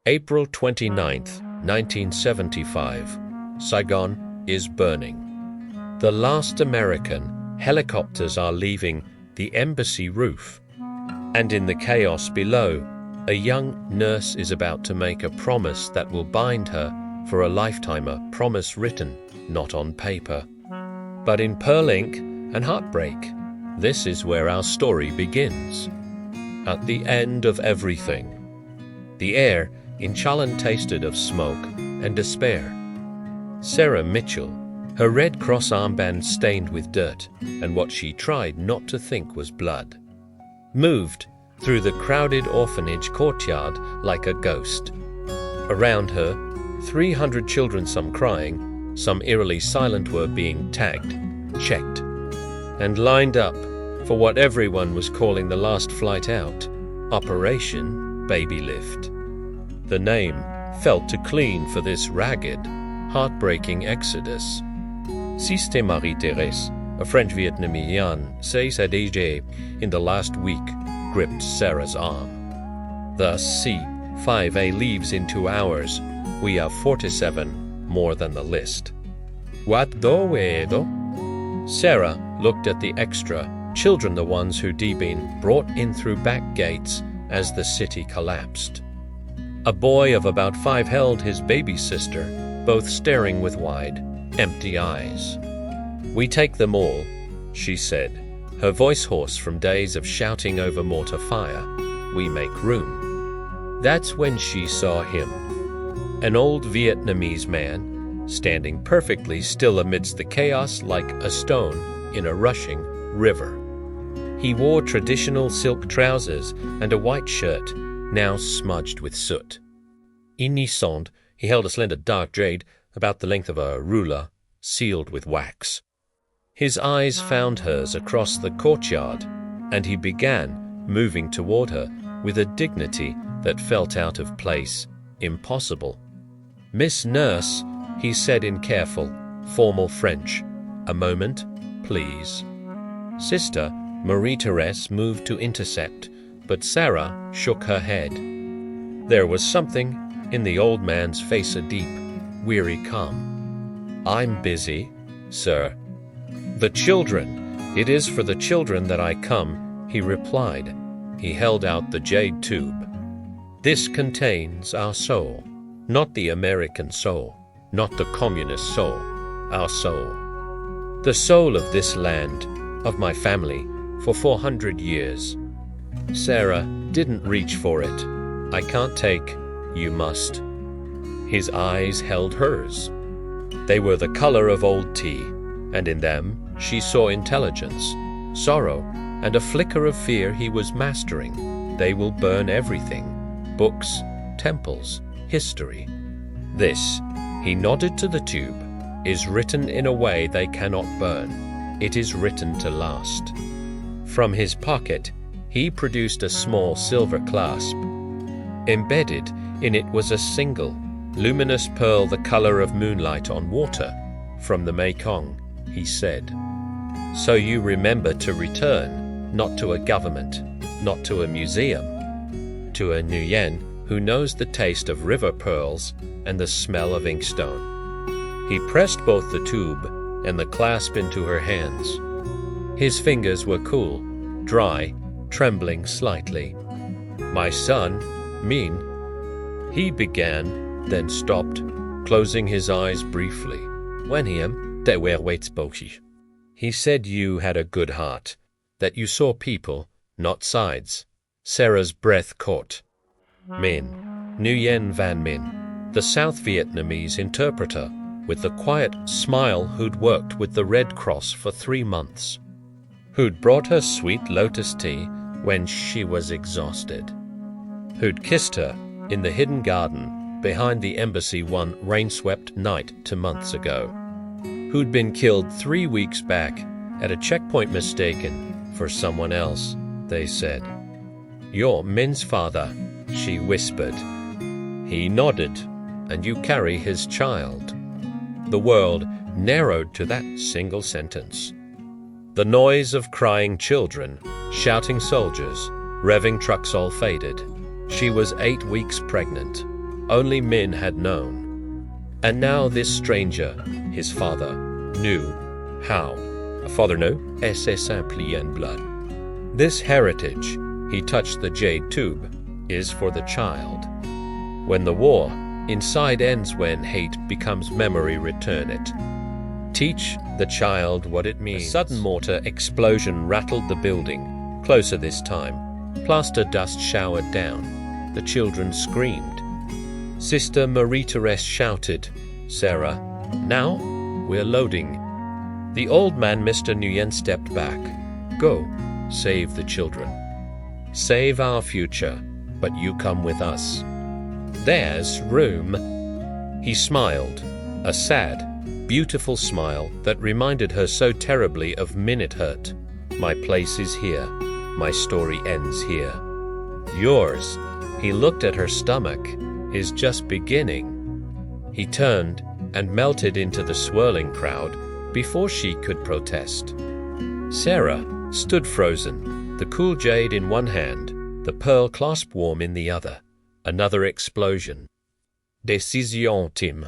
April 29th, 1975. Saigon is burning. The last American helicopters are leaving the embassy roof, and in the chaos below, a young nurse is about to make a promise that will bind her for a lifetime, a promise written not on paper, but in pearl ink and heartbreak. This is where our story begins. At the end of everything, the air in Challen tasted of smoke and despair. Sarah Mitchell, her Red Cross armband stained with dirt and what she tried not to think was blood, moved through the crowded orphanage courtyard like a ghost. Around her, 300 children, some crying, some eerily silent, were being tagged, checked, and lined up for what everyone was calling the last flight out, Operation Baby Lift. The name felt too clean for this ragged, heartbreaking exodus. Sister Marie-Thérèse, a French-Vietnamese, says that AJ, in the last week, gripped Sarah's arm. Thus, C-5A leaves in 2 hours. We have 47, more than the list. What do we do? Sarah looked at the extra children, the ones who'd been brought in through back gates as the city collapsed. A boy of about 5 held his baby sister, both staring with wide, empty eyes. We take them all, she said, her voice hoarse from days of shouting over mortar fire. We make room. That's when she saw him, an old Vietnamese man, standing perfectly still amidst the chaos like a stone in a rushing river. He wore traditional silk trousers and a white shirt, now smudged with soot. In his hand, he held a slender dark jade about the length of a ruler, sealed with wax. His eyes found hers across the courtyard, and he began moving toward her with a dignity that felt out of place, impossible. "Miss Nurse," he said in careful, formal French. "A moment, please." Sister Marie-Thérèse moved to intercept, but Sarah shook her head. There was something in the old man's face, a deep, weary calm. "I'm busy, sir." "The children. It is for the children that I come," he replied. He held out the jade tube. "This contains our soul, not the American soul, not the communist soul, our soul. The soul of this land, of my family, for 400 years. Sarah didn't reach for it. I can't take, you must." His eyes held hers. They were the color of old tea, and in them she saw intelligence, sorrow, and a flicker of fear he was mastering. They will burn everything, books, temples, history. This, he nodded to the tube, is written in a way they cannot burn. It is written to last. From his pocket, he produced a small silver clasp. Embedded in it was a single, luminous pearl the color of moonlight on water, from the Mekong, he said. "So you remember to return, not to a government, not to a museum, to a Nguyen who knows the taste of river pearls and the smell of inkstone." He pressed both the tube and the clasp into her hands. His fingers were cool, dry, trembling slightly. "My son, Min," he began, then stopped, closing his eyes briefly. "When him, they were waits bochi." He said you had a good heart, that you saw people, not sides. Sarah's breath caught. Min, Nguyen Van Min, the South Vietnamese interpreter, with the quiet smile who'd worked with the Red Cross for 3 months, who'd brought her sweet lotus tea when she was exhausted, who'd kissed her in the hidden garden behind the embassy one rain-swept night 2 months ago, who'd been killed 3 weeks back at a checkpoint mistaken for someone else, they said. "You're Min's father," she whispered. He nodded, "and you carry his child." The world narrowed to that single sentence. The noise of crying children, shouting soldiers, revving trucks all faded. She was 8 weeks pregnant. only Min had known. And now this stranger, his father, knew how. A father knew, et c'est simple en blood. This heritage, he touched the jade tube, is for the child. When the war inside ends, when hate becomes memory, return it. Teach the child what it means. A sudden mortar explosion rattled the building, closer this time. Plaster dust showered down. The children screamed. Sister Marie-Therese shouted, "Sarah, now we're loading." The old man, Mr. Nguyen, stepped back. "Go, save the children. Save our future, but you come with us. There's room." He smiled, a sad, beautiful smile that reminded her so terribly of Minute Hurt. "My place is here. My story ends here. Yours," he looked at her stomach, "is just beginning." He turned and melted into the swirling crowd before she could protest. Sarah stood frozen, the cool jade in one hand, the pearl clasp warm in the other. Another explosion. Décision, Tim.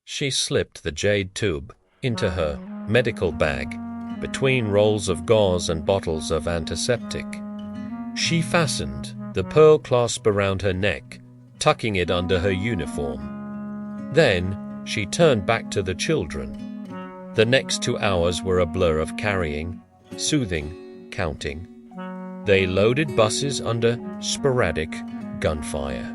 She slipped the jade tube into her medical bag, between rolls of gauze and bottles of antiseptic. She fastened the pearl clasp around her neck, tucking it under her uniform. Then she turned back to the children. The next 2 hours were a blur of carrying, soothing, counting. They loaded buses under sporadic gunfire.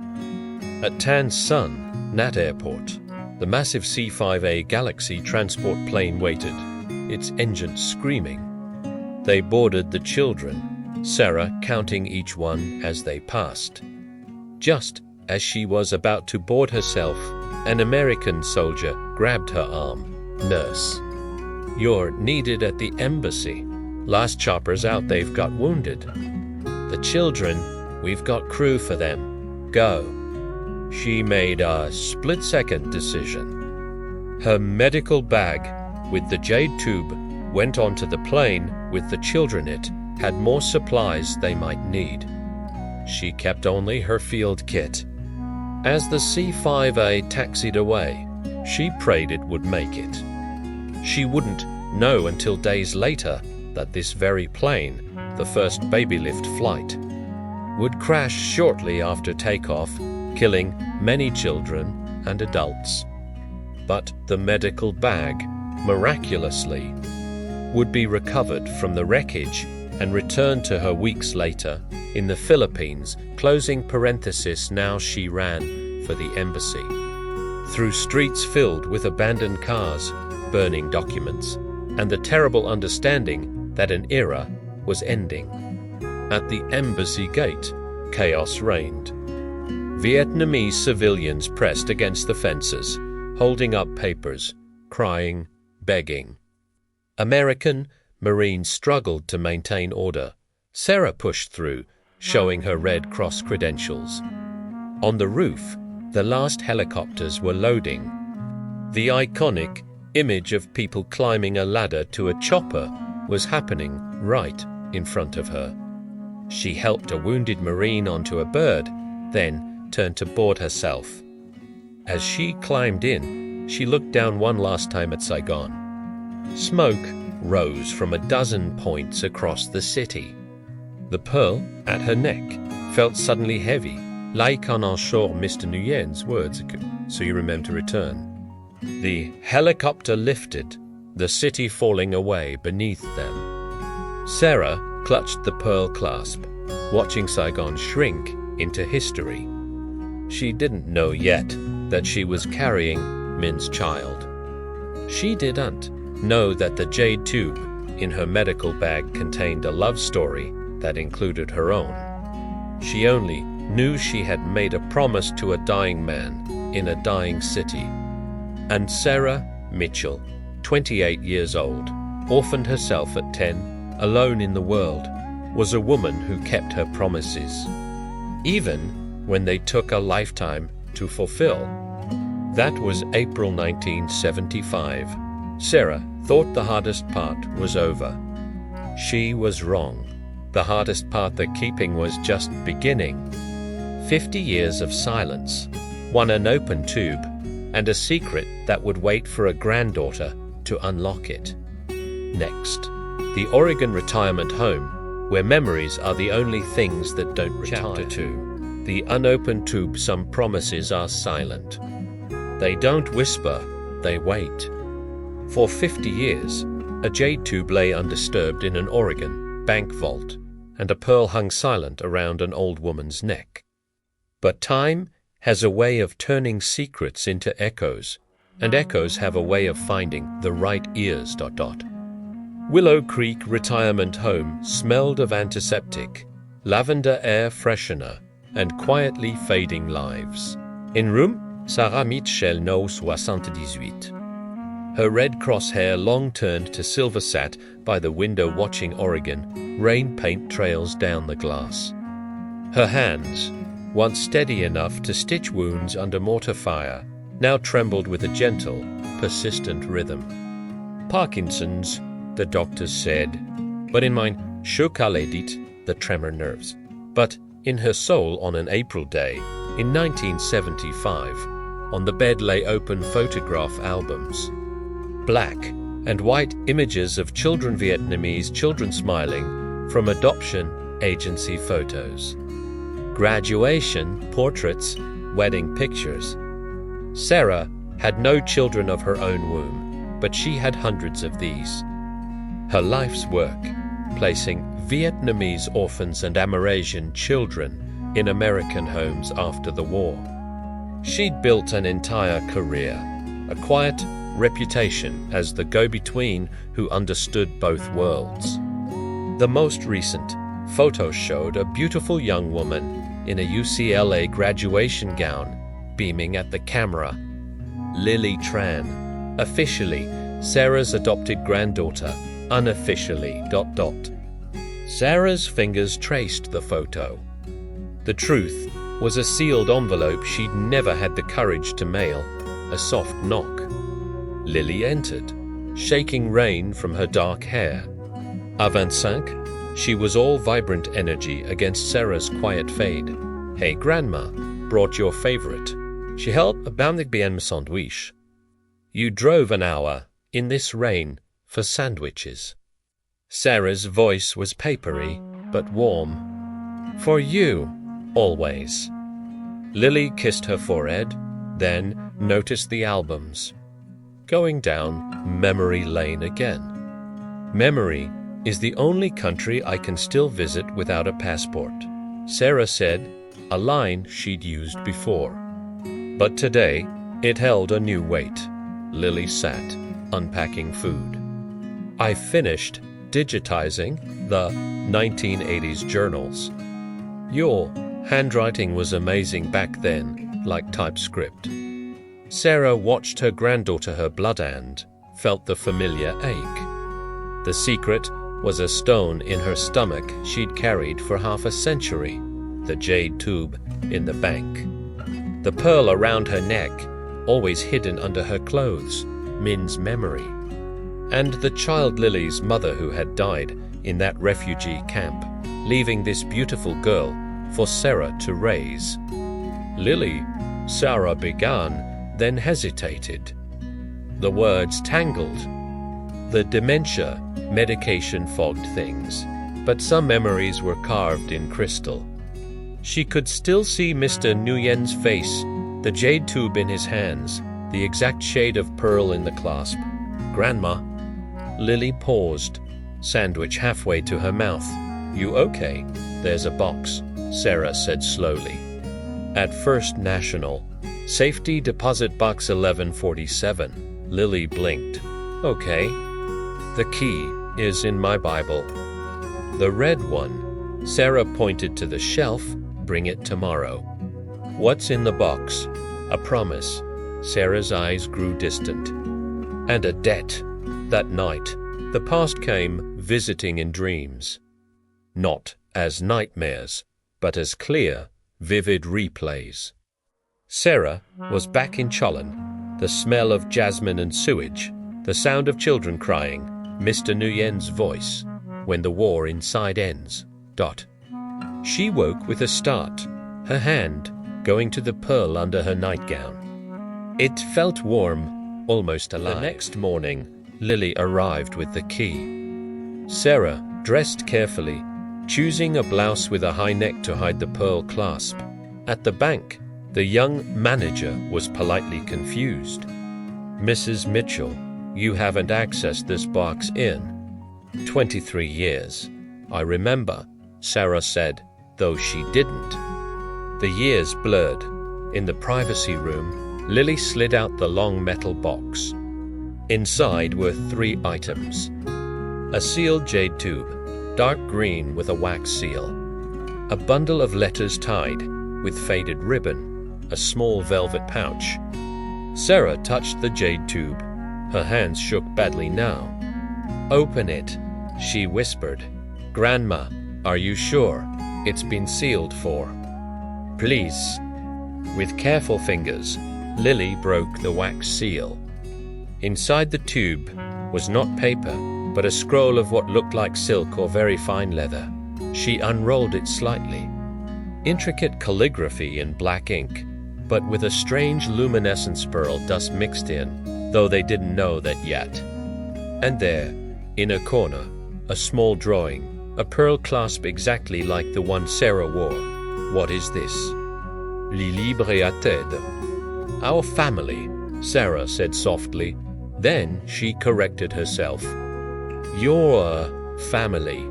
At Tan Son, Nat Airport, the massive C-5A Galaxy transport plane waited, its engines screaming. They boarded the children, Sarah counting each one as they passed. Just as she was about to board herself, an American soldier grabbed her arm. "Nurse, you're needed at the embassy. Last chopper's out, they've got wounded. The children, we've got crew for them. Go." She made a split-second decision. Her medical bag with the jade tube went onto the plane with the children. It had more supplies they might need. She kept only her field kit. As the C-5A taxied away, she prayed it would make it. She wouldn't know until days later that this very plane, the first baby lift flight, would crash shortly after takeoff, killing many children and adults. But the medical bag, miraculously, would be recovered from the wreckage and returned to her weeks later in the Philippines, closing parenthesis. Now she ran for the embassy. Through streets filled with abandoned cars, burning documents, and the terrible understanding that an era was ending. At the embassy gate, chaos reigned. Vietnamese civilians pressed against the fences, holding up papers, crying, begging. American Marines struggled to maintain order. Sarah pushed through, showing her Red Cross credentials. On the roof, the last helicopters were loading. The iconic image of people climbing a ladder to a chopper was happening right in front of her. She helped a wounded Marine onto a bird, then turned to board herself. As she climbed in, she looked down one last time at Saigon. Smoke rose from a dozen points across the city. The pearl at her neck felt suddenly heavy, like on our shore, Mr. Nguyen's words, so you remember to return. The helicopter lifted, the city falling away beneath them. Sarah clutched the pearl clasp, watching Saigon shrink into history. She didn't know yet that she was carrying Min's child. She didn't know that the jade tube in her medical bag contained a love story that included her own. She only knew she had made a promise to a dying man in a dying city. And Sarah Mitchell, 28 years old, orphaned herself at 10, alone in the world, was a woman who kept her promises, even when they took a lifetime to fulfill. That was April 1975. Sarah thought the hardest part was over. She was wrong. The hardest part, the keeping, was just beginning. 50 years of silence. one unopened tube, and a secret that would wait for a granddaughter to unlock it. Next, the Oregon retirement home, where memories are the only things that don't retire. Chapter 2. The unopened tube. Some promises are silent. They don't whisper, they wait. For 50 years, a jade tube lay undisturbed in an Oregon bank vault, and a pearl hung silent around an old woman's neck. But time has a way of turning secrets into echoes, and echoes have a way of finding the right ears. Willow Creek Retirement Home smelled of antiseptic, lavender air freshener, and quietly fading lives. In room, Sarah Mitchell No 78. Her Red Cross hair long turned to silver sat by the window watching Oregon rain paint trails down the glass. Her hands, once steady enough to stitch wounds under mortar fire, now trembled with a gentle, persistent rhythm. Parkinson's, the doctors said, but in mine, chocaledit, the tremor nerves. But in her soul on an April day, in 1975, on the bed lay open photograph albums. Black and white images of Vietnamese children smiling from adoption agency photos. Graduation portraits, wedding pictures. Sarah had no children of her own womb, but she had hundreds of these. Her life's work, placing Vietnamese orphans and Amerasian children in American homes after the war. She'd built an entire career, a quiet reputation as the go-between who understood both worlds. The most recent photo showed a beautiful young woman in a UCLA graduation gown beaming at the camera. Lily Tran, officially Sarah's adopted granddaughter, unofficially ... Sarah's fingers traced the photo. The truth was a sealed envelope she'd never had the courage to mail, a soft knock. Lily entered, shaking rain from her dark hair. À 25, she was all vibrant energy against Sarah's quiet fade. Hey, Grandma, brought your favorite. She held a boundig bien sandwich. You drove an hour, in this rain, for sandwiches. Sarah's voice was papery, but warm. For you, always. Lily kissed her forehead, then noticed the albums. Going down memory lane again. Memory is the only country I can still visit without a passport, Sarah said, a line she'd used before. But today, it held a new weight. Lily sat, unpacking food. I finished digitizing the 1980s journals. Your handwriting was amazing back then, like TypeScript. Sarah watched her granddaughter her blood and felt the familiar ache. The secret was a stone in her stomach she'd carried for half a century, the jade tube in the bank. The pearl around her neck, always hidden under her clothes, Min's memory. And the child Lily's mother who had died in that refugee camp, leaving this beautiful girl for Sarah to raise. Lily, Sarah began, then hesitated. The words tangled. The dementia medication fogged things, but some memories were carved in crystal. She could still see Mr. Nguyen's face, the jade tube in his hands, the exact shade of pearl in the clasp. Grandma. Lily paused, sandwich halfway to her mouth. You okay? There's a box, Sarah said slowly. At First National, Safety Deposit Box 1147. Lily blinked. Okay. The key is in my Bible. The red one. Sarah pointed to the shelf. Bring it tomorrow. What's in the box? A promise. Sarah's eyes grew distant. And a debt. That night, the past came visiting in dreams. Not as nightmares, but as clear, vivid replays. Sarah was back in Cholon, the smell of jasmine and sewage, the sound of children crying, Mr. Nguyen's voice, when the war inside ends. She woke with a start, her hand going to the pearl under her nightgown. It felt warm, almost alive. The next morning, Lily arrived with the key. Sarah dressed carefully, choosing a blouse with a high neck to hide the pearl clasp. At the bank, the young manager was politely confused. "Mrs. Mitchell, you haven't accessed this box in 23 years. I remember," Sarah said, though she didn't. The years blurred. In the privacy room, Lily slid out the long metal box. Inside were 3 items. A sealed jade tube, dark green with a wax seal. A bundle of letters tied with faded ribbon. A small velvet pouch. Sarah touched the jade tube. Her hands shook badly now. "Open it," she whispered. "Grandma, are you sure it's been sealed for?" "Please." With careful fingers, Lily broke the wax seal. Inside the tube was not paper, but a scroll of what looked like silk or very fine leather. She unrolled it slightly. Intricate calligraphy in black ink, but with a strange luminescence pearl dust mixed in, though they didn't know that yet. And there, in a corner, a small drawing, a pearl clasp exactly like the one Sarah wore. "What is this?" "Li libre à tête." "Our family," Sarah said softly. Then she corrected herself. "Your family."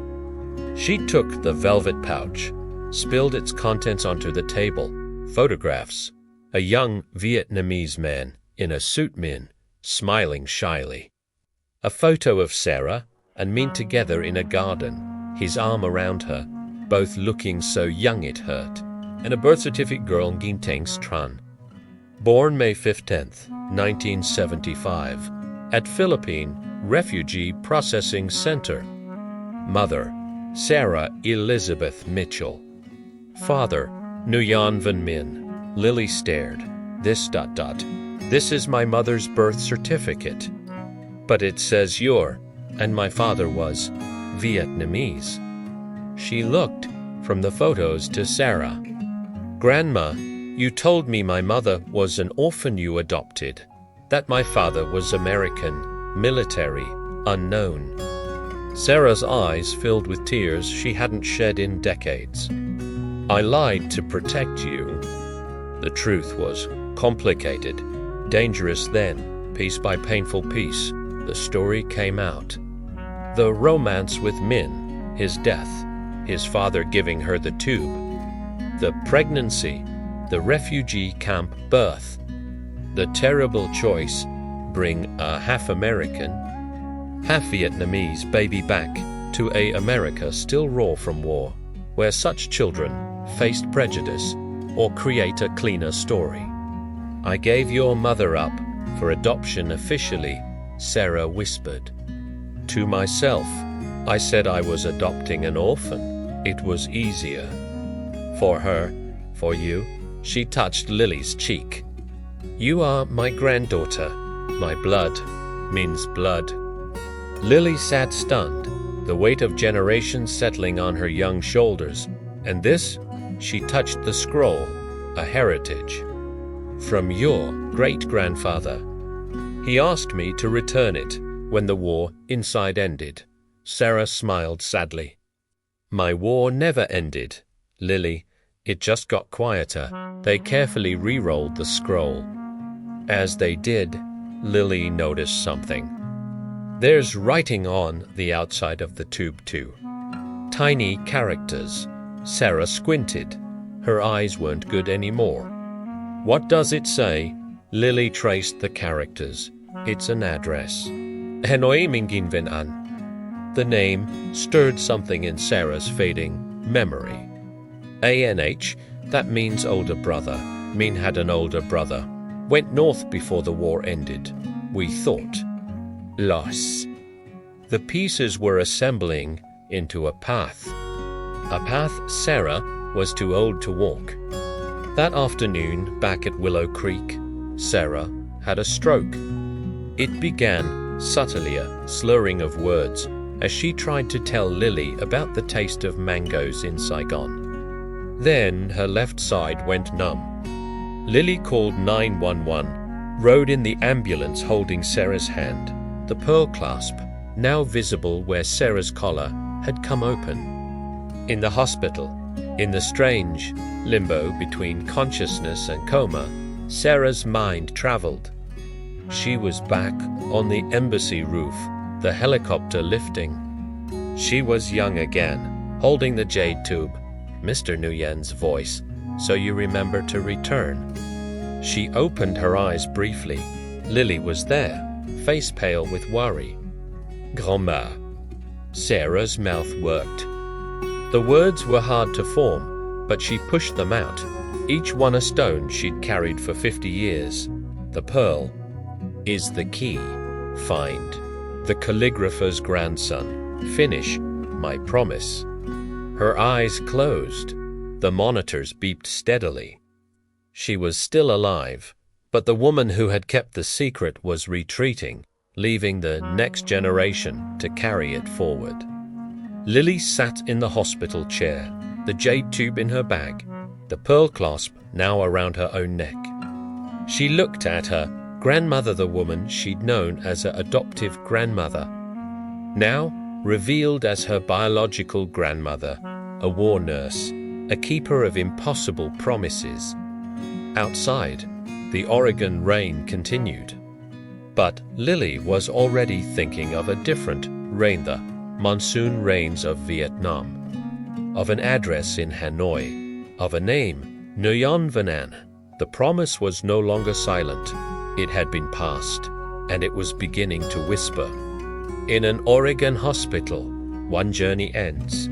She took the velvet pouch, spilled its contents onto the table. Photographs. A young Vietnamese man in a suit min, smiling shyly. A photo of Sarah and Min together in a garden, his arm around her, both looking so young it hurt. And a birth certificate girl Ginteng's Tran. Born May 15th, 1975, at Philippine Refugee Processing Center. Mother, Sarah Elizabeth Mitchell. Father, Nguyen Van Min. Lily stared. This ... This is my mother's birth certificate. But it says you're, and my father was, Vietnamese. She looked from the photos to Sarah. "Grandma, you told me my mother was an orphan you adopted, that my father was American, military, unknown." Sarah's eyes filled with tears she hadn't shed in decades. "I lied to protect you." The truth was complicated, dangerous then, piece by painful piece, the story came out. The romance with Min, his death, his father giving her the tube, the pregnancy, the refugee camp birth, the terrible choice, bring a half-American, half-Vietnamese baby back to a America still raw from war, where such children faced prejudice or create a cleaner story. "I gave your mother up for adoption officially," Sarah whispered. "To myself, I said I was adopting an orphan. It was easier. For her, for you." She touched Lily's cheek. "You are my granddaughter. My blood means blood." Lily sat stunned, the weight of generations settling on her young shoulders. And this? She touched the scroll, a heritage. "From your great-grandfather. He asked me to return it when the war inside ended." Sarah smiled sadly. "My war never ended, Lily. It just got quieter." They carefully re-rolled the scroll. As they did, Lily noticed something. There's writing on the outside of the tube too. Tiny characters. Sarah squinted. Her eyes weren't good anymore. "What does it say?" Lily traced the characters. "It's an address. Hanoi Mingin Vin An." The name stirred something in Sarah's fading memory. ANH, that means older brother. Min had an older brother. Went north before the war ended. We thought. Loss. The pieces were assembling into a path. A path Sarah was too old to walk. That afternoon, back at Willow Creek, Sarah had a stroke. It began subtly, a slurring of words, as she tried to tell Lily about the taste of mangoes in Saigon. Then her left side went numb. Lily called 911, rode in the ambulance holding Sarah's hand, the pearl clasp, now visible where Sarah's collar had come open. In the hospital, in the strange limbo between consciousness and coma, Sarah's mind traveled. She was back on the embassy roof, the helicopter lifting. She was young again, holding the jade tube, Mr. Nguyen's voice, so you remember to return. She opened her eyes briefly. Lily was there, face pale with worry. Grand-mère. Sarah's mouth worked. The words were hard to form, but she pushed them out, each one a stone she'd carried for 50 years. The pearl is the key. Find the calligrapher's grandson. Finish my promise. Her eyes closed. The monitors beeped steadily. She was still alive, but the woman who had kept the secret was retreating, leaving the next generation to carry it forward. Lily sat in the hospital chair, the jade tube in her bag, the pearl clasp now around her own neck. She looked at her grandmother, the woman she'd known as her adoptive grandmother, now revealed as her biological grandmother, a war nurse, a keeper of impossible promises. Outside, the Oregon rain continued. But Lily was already thinking of a different rain, the monsoon rains of Vietnam, of an address in Hanoi, of a name, Nguyen Van An. The promise was no longer silent. It had been passed, and it was beginning to whisper. In an Oregon hospital, one journey ends.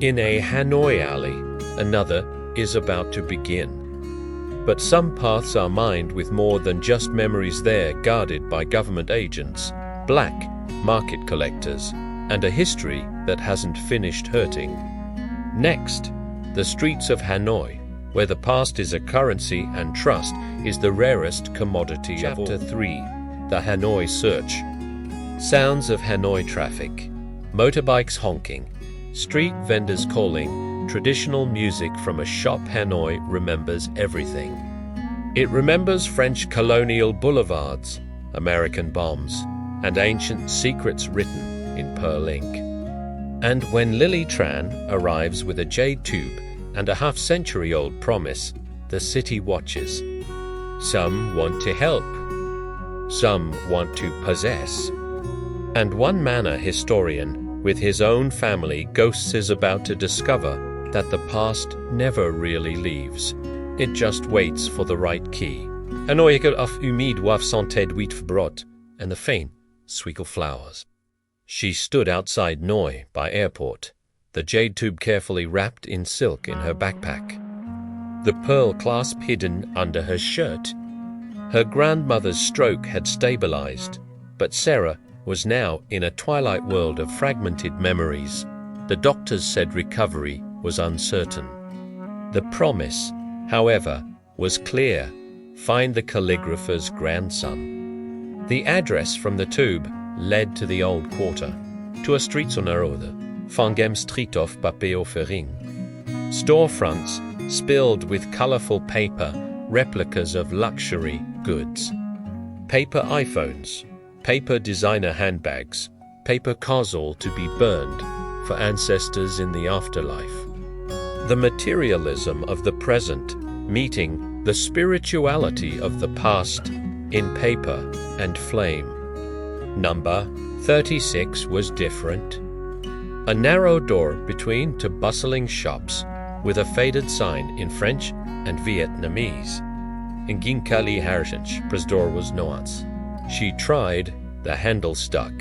In a Hanoi alley, another is about to begin. But some paths are mined with more than just memories there guarded by government agents, black market collectors, and a history that hasn't finished hurting. Next, the streets of Hanoi, where the past is a currency and trust is the rarest commodity of all. Chapter 3, The Hanoi Search. Sounds of Hanoi traffic, motorbikes honking, street vendors calling, traditional music from a shop. Hanoi remembers everything. It remembers French colonial boulevards, American bombs, and ancient secrets written in pearl ink. And when Lily Tran arrives with a jade tube and a half-century-old promise, the city watches. Some want to help. Some want to possess. And one manor historian with his own family ghosts is about to discover that the past never really leaves. It just waits for the right key. Een ooieke af humide waf santé d'huit verbrot, and the faint sweet flowers. She stood outside Hanoi by airport, the jade tube carefully wrapped in silk in her backpack, the pearl clasp hidden under her shirt. Her grandmother's stroke had stabilized, but Sarah was now in a twilight world of fragmented memories. The doctors said recovery was uncertain. The promise, however, was clear. Find the calligrapher's grandson. The address from the tube led to the old quarter, to a street on her order, Fangem Street of Papeo Fering. Storefronts spilled with colorful paper, replicas of luxury goods. Paper iPhones, paper designer handbags, paper causal to be burned for ancestors in the afterlife. The materialism of the present meeting the spirituality of the past in paper and flame. Number 36 was different. A narrow door between two bustling shops with a faded sign in French and Vietnamese. In Ginkali Harjens, pres door was nuance. She tried, the handle stuck.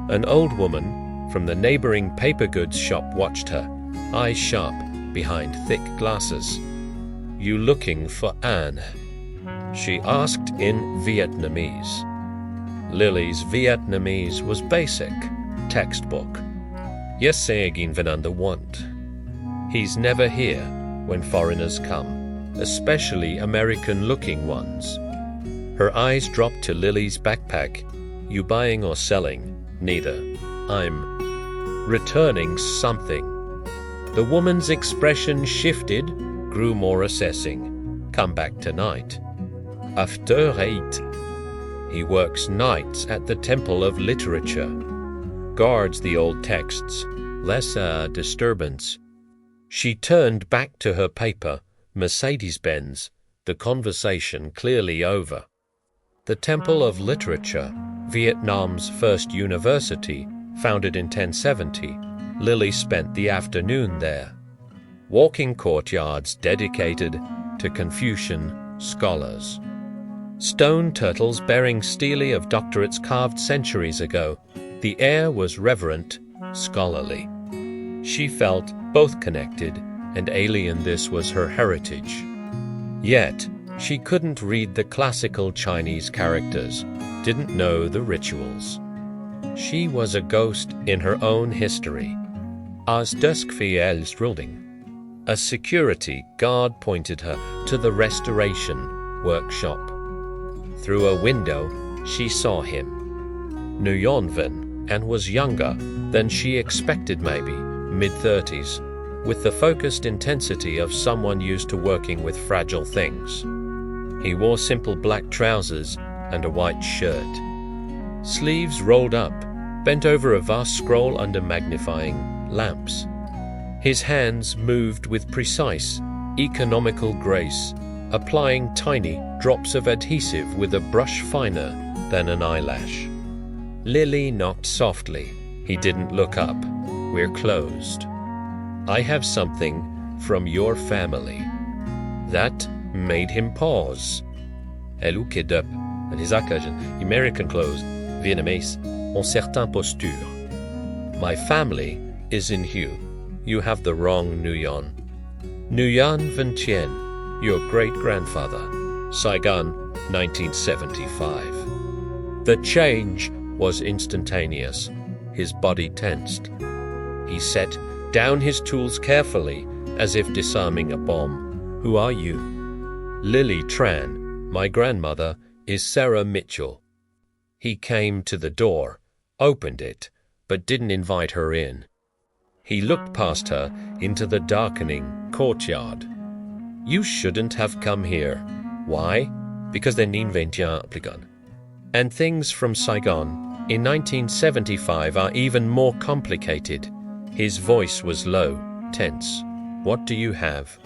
An old woman from the neighboring paper goods shop watched her, eyes sharp behind thick glasses. You looking for Anne? She asked in Vietnamese. Lily's Vietnamese was basic, textbook. Yes, Saigin Venanda want. He's never here when foreigners come, especially American-looking ones. Her eyes dropped to Lily's backpack. You buying or selling? Neither. I'm returning something. The woman's expression shifted, grew more assessing. Come back tonight. After 8. He works nights at the Temple of Literature. Guards the old texts. Less disturbance. She turned back to her paper, Mercedes-Benz, the conversation clearly over. The Temple of Literature, Vietnam's first university, founded in 1070, Lily spent the afternoon there. Walking courtyards dedicated to Confucian scholars. Stone turtles bearing stele of doctorates carved centuries ago, the air was reverent, scholarly. She felt both connected and alien. This was her heritage. Yet, she couldn't read the classical Chinese characters, didn't know the rituals. She was a ghost in her own history. As dusk fiels ruling. A security guard pointed her to the restoration workshop. Through a window, she saw him. Unopened, and was younger than she expected, maybe, mid-30s, with the focused intensity of someone used to working with fragile things. He wore simple black trousers and a white shirt. Sleeves rolled up, bent over a vast scroll under magnifying lamps. His hands moved with precise, economical grace, applying tiny drops of adhesive with a brush finer than an eyelash. Lily knocked softly. He didn't look up. We're closed. I have something from your family. That made him pause. Elle looked up, and his occasion, American clothes, Vietnamese, ont certaines postures. My family is in Hue. You have the wrong Nguyen. Nguyen Van Tien, your great-grandfather. Saigon, 1975. The change was instantaneous. His body tensed. He set down his tools carefully, as if disarming a bomb. Who are you? Lily Tran, my grandmother, is Sarah Mitchell. He came to the door, opened it, but didn't invite her in. He looked past her into the darkening courtyard. You shouldn't have come here. Why? Because they're 1921 pligan. And things from Saigon in 1975 are even more complicated. His voice was low, tense. What do you have?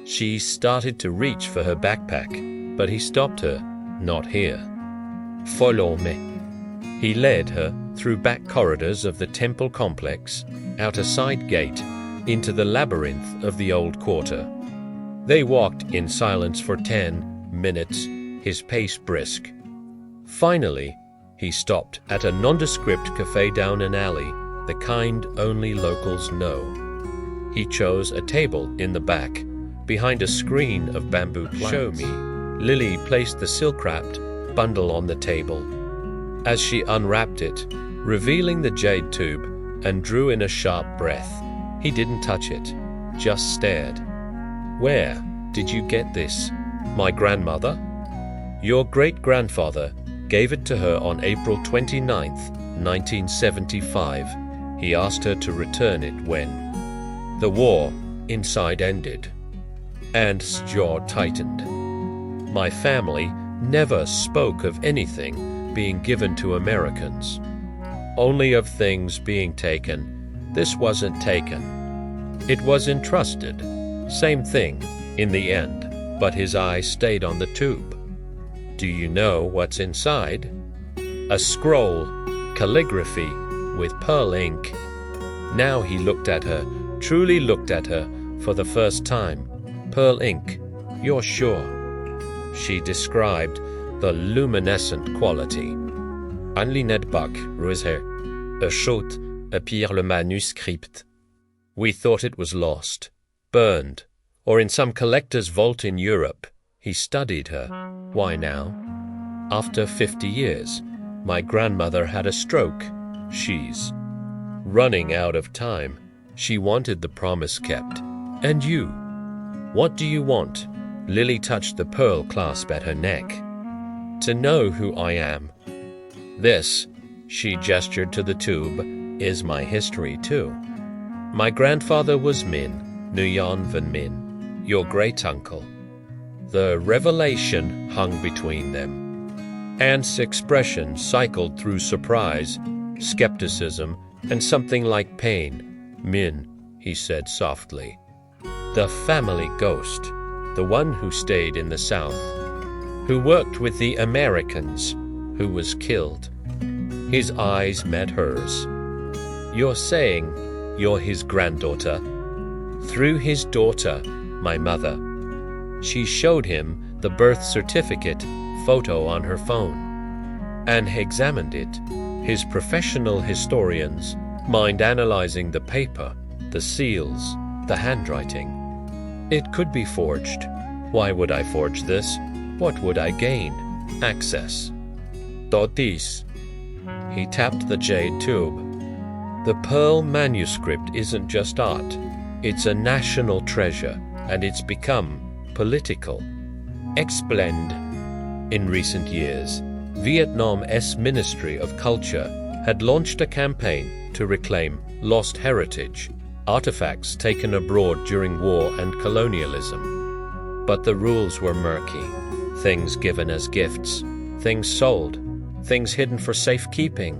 She started to reach for her backpack, but he stopped her. Not here. Follow me. He led her through back corridors of the temple complex, out a side gate, into the labyrinth of the old quarter. They walked in silence for 10 minutes, his pace brisk. Finally, he stopped at a nondescript cafe down an alley, the kind only locals know. He chose a table in the back, behind a screen of bamboo plants. Show me. Lily placed the silk-wrapped bundle on the table. As she unwrapped it, revealing the jade tube, and drew in a sharp breath, he didn't touch it, just stared. Where did you get this? My grandmother? Your great-grandfather gave it to her on April 29th, 1975. He asked her to return it when the war inside ended. Ant's jaw tightened. My family never spoke of anything being given to Americans, only of things being taken. This wasn't taken. It was entrusted. Same thing, in the end, but his eye stayed on the tube. Do you know what's inside? A scroll, calligraphy, with pearl ink. Now he looked at her, truly looked at her, for the first time. Pearl ink, you're sure? She described the luminescent quality. Anli Nedbach, Roser, a shot, appear le manuscript. We thought it was lost, burned, or in some collector's vault in Europe. He studied her. Why now? After 50 years, my grandmother had a stroke. She's running out of time. She wanted the promise kept. And you? What do you want? Lily touched the pearl clasp at her neck. To know who I am. This, she gestured to the tube, is my history too. My grandfather was Min, Nguyen Van Min, your great-uncle. The revelation hung between them. Ant's expression cycled through surprise, skepticism, and something like pain. Min, he said softly. The family ghost, the one who stayed in the South, who worked with the Americans, who was killed. His eyes met hers. You're saying you're his granddaughter? Through his daughter, my mother. She showed him the birth certificate photo on her phone and examined it. His professional historians mind analyzing the paper, the seals, the handwriting. It could be forged. Why would I forge this? What would I gain? Access. Dotis. He tapped the jade tube. The pearl manuscript isn't just art. It's a national treasure, and it's become political. Explained. In recent years, Vietnamese Ministry of Culture had launched a campaign to reclaim lost heritage, artifacts taken abroad during war and colonialism. But the rules were murky. Things given as gifts, things sold, things hidden for safekeeping.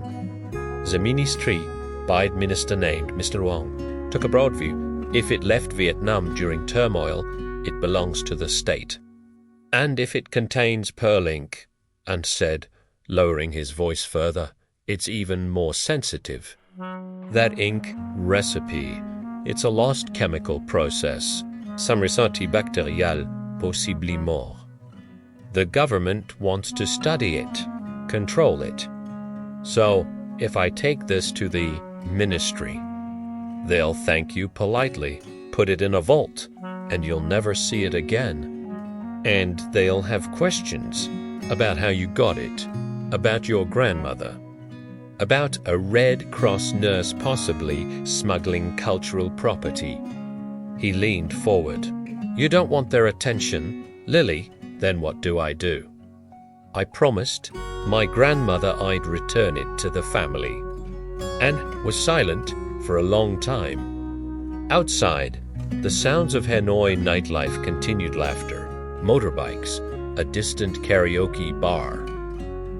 The ministry, by minister named Mr. Wong, took a broad view. If it left Vietnam during turmoil, it belongs to the state. And if it contains pearl ink, and said, lowering his voice further, it's even more sensitive. That ink recipe, it's a lost chemical process, some ressenti bactérial, possibly mort. The government wants to study it, control it. So, if I take this to the ministry, they'll thank you politely, put it in a vault, and you'll never see it again. And they'll have questions about how you got it, about your grandmother, about a Red Cross nurse possibly smuggling cultural property. He leaned forward. You don't want their attention, Lily? Then what do? I promised my grandmother I'd return it to the family, and was silent for a long time. Outside, the sounds of Hanoi nightlife continued. Laughter, motorbikes, a distant karaoke bar.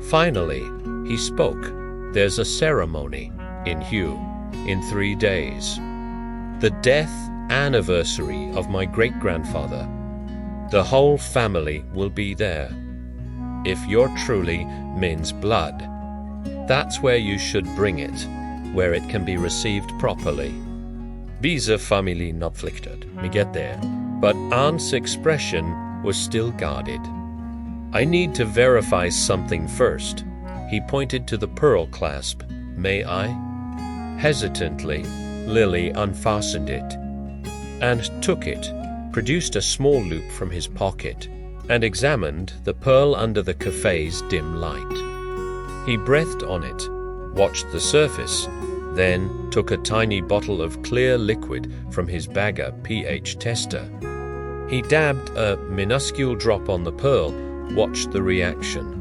Finally, he spoke. There's a ceremony in Hue in 3 days. The death anniversary of my great-grandfather. The whole family will be there. If you're truly Min's blood, that's where you should bring it, where it can be received properly. Visa family not flicted, me get there. But Ant's expression was still guarded. I need to verify something first. He pointed to the pearl clasp. May I? Hesitantly, Lily unfastened it and took it, produced a small loop from his pocket, and examined the pearl under the cafe's dim light. He breathed on it, watched the surface, then took a tiny bottle of clear liquid from his bagger pH tester. He dabbed a minuscule drop on the pearl, watched the reaction.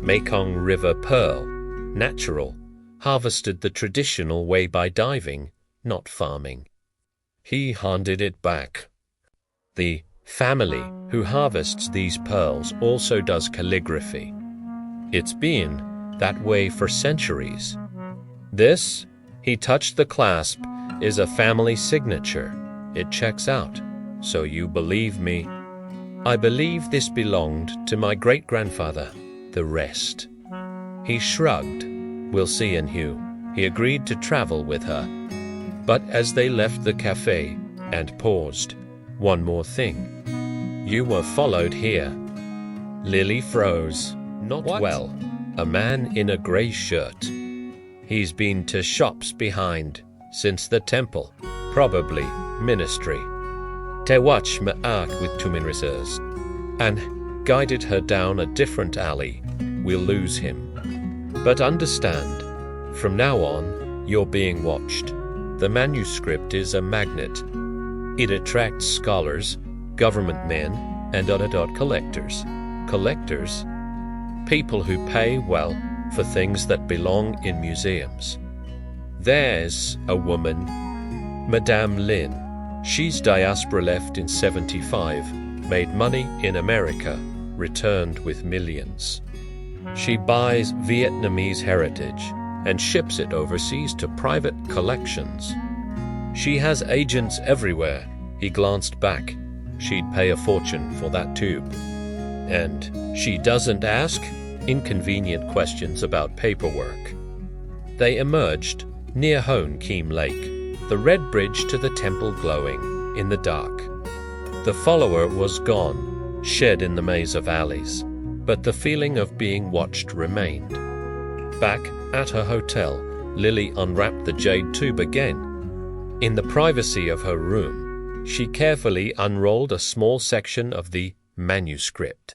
Mekong River pearl, natural, harvested the traditional way by diving, not farming. He handed it back. The family who harvests these pearls also does calligraphy. It's been that way for centuries. This, he touched the clasp, is a family signature. It checks out. So you believe me? I believe this belonged to my great-grandfather. The rest. He shrugged. We'll see in Hue. He agreed to travel with her. But as they left the cafe and paused, one more thing. You were followed here. Lily froze. Not what? Well. A man in a grey shirt. He's been to shops behind, since the temple. Probably ministry. Te watch me ark with tumin reserves. And guided her down a different alley. We'll lose him. But understand, from now on, you're being watched. The manuscript is a magnet. It attracts scholars, government men, and collectors. Collectors? People who pay well for things that belong in museums. There's a woman. Madame Lin. She's diaspora left in 75, made money in America, returned with millions. She buys Vietnamese heritage and ships it overseas to private collections. She has agents everywhere. He glanced back. She'd pay a fortune for that tube. And she doesn't ask inconvenient questions about paperwork. They emerged near Hon Keem Lake, the red bridge to the temple glowing in the dark. The follower was gone, shed in the maze of alleys, but the feeling of being watched remained. Back at her hotel, Lily unwrapped the jade tube again. In the privacy of her room, she carefully unrolled a small section of the manuscript.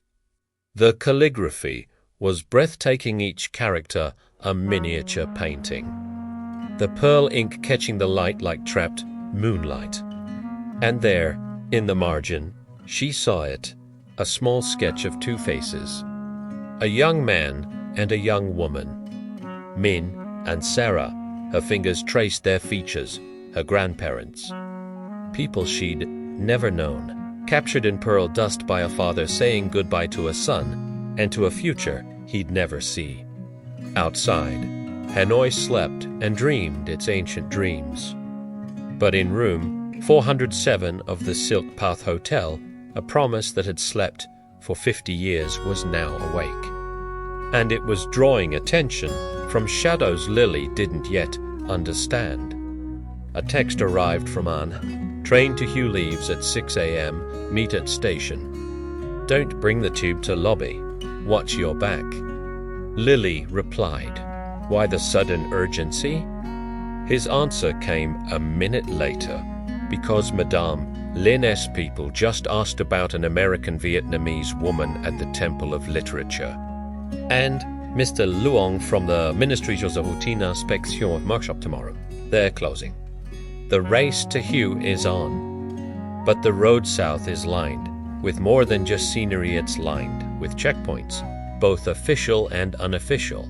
The calligraphy was breathtaking, each character a miniature painting. The pearl ink catching the light like trapped moonlight. And there, in the margin, she saw it, a small sketch of two faces. A young man and a young woman. Min and Sarah, her fingers traced their features, her grandparents. People she'd never known, captured in pearl dust by a father saying goodbye to a son and to a future he'd never see. Outside, Hanoi slept and dreamed its ancient dreams. But in room 407 of the Silk Path Hotel, a promise that had slept for 50 years was now awake. And it was drawing attention from shadows Lily didn't yet understand. A text arrived from Anne. Train to Hugh leaves at 6 a.m. Meet at station. Don't bring the tube to lobby. Watch your back. Lily replied. Why the sudden urgency? His answer came a minute later. Because Madame Lin's people just asked about an American Vietnamese woman at the Temple of Literature. And Mr. Luong from the Ministry Josephine Inspection workshop tomorrow. They're closing. The race to Hugh is on. But the road south is lined. With more than just scenery, it's lined with checkpoints, both official and unofficial.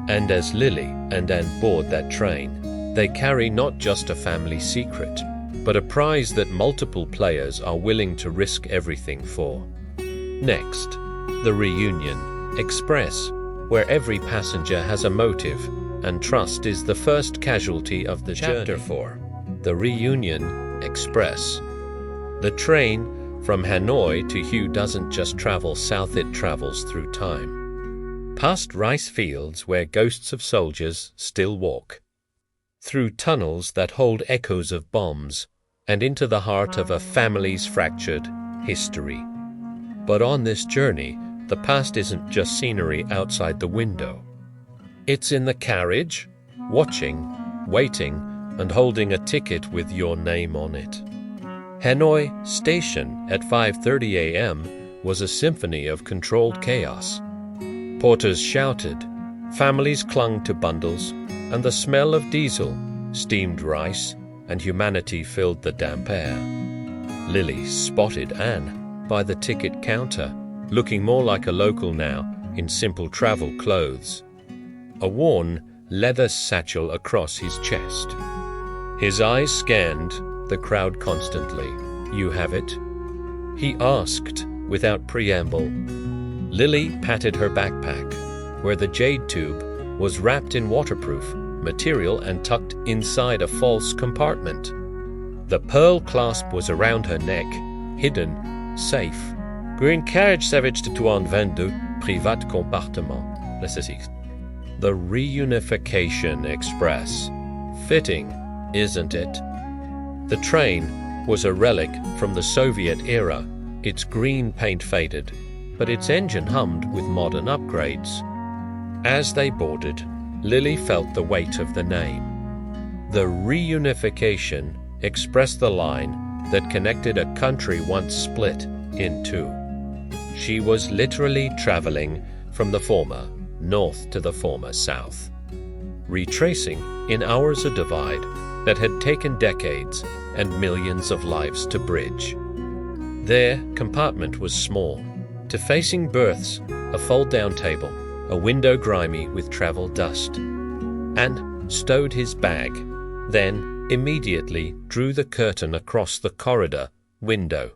And as Lily and Anne board that train, they carry not just a family secret, but a prize that multiple players are willing to risk everything for. Next, the Reunion Express, where every passenger has a motive, and trust is the first casualty of the journey. Chapter 4. The Reunion Express. The train from Hanoi to Hue doesn't just travel south, it travels through time. Past rice fields where ghosts of soldiers still walk. Through tunnels that hold echoes of bombs, and into the heart of a family's fractured history. But on this journey, the past isn't just scenery outside the window. It's in the carriage, watching, waiting, and holding a ticket with your name on it. Hanoi Station at 5:30 a.m. was a symphony of controlled chaos. Porters shouted, families clung to bundles, and the smell of diesel, steamed rice, and humanity filled the damp air. Lily spotted Anne by the ticket counter, looking more like a local now in simple travel clothes. A worn leather satchel across his chest. His eyes scanned the crowd constantly. You have it? He asked without preamble. Lily patted her backpack, where the jade tube was wrapped in waterproof material and tucked inside a false compartment. The pearl clasp was around her neck, hidden, safe. Green carriage savage to Tuan 22, privat compartiment. The Reunification Express. Fitting, isn't it? The train was a relic from the Soviet era. Its green paint faded, but its engine hummed with modern upgrades. As they boarded, Lily felt the weight of the name. The Reunification expressed the line that connected a country once split in two. She was literally traveling from the former north to the former south, retracing in hours a divide that had taken decades and millions of lives to bridge. Their compartment was small, to facing berths, a fold-down table, a window grimy with travel dust. Anne stowed his bag. Then, immediately drew the curtain across the corridor window.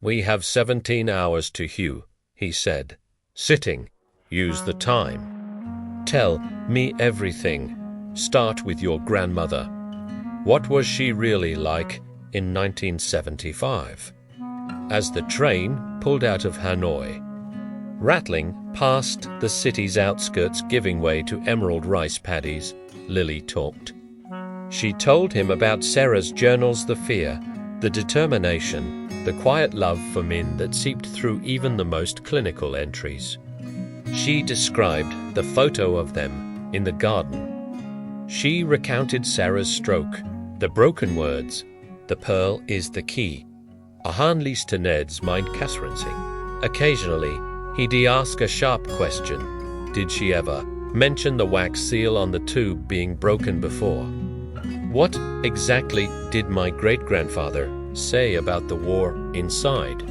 "We have 17 hours to hew," he said. "Sitting, use the time. Tell me everything. Start with your grandmother. What was she really like in 1975? As the train pulled out of Hanoi, rattling past the city's outskirts giving way to emerald rice paddies, Lily talked. She told him about Sarah's journals, the fear, the determination, the quiet love for men that seeped through even the most clinical entries. She described the photo of them in the garden. She recounted Sarah's stroke, the broken words, "The pearl is the key." A han liest to Ned's mind Catherine'sing. Occasionally, he'd ask a sharp question. Did she ever mention the wax seal on the tube being broken before? What exactly did my great-grandfather say about the war inside?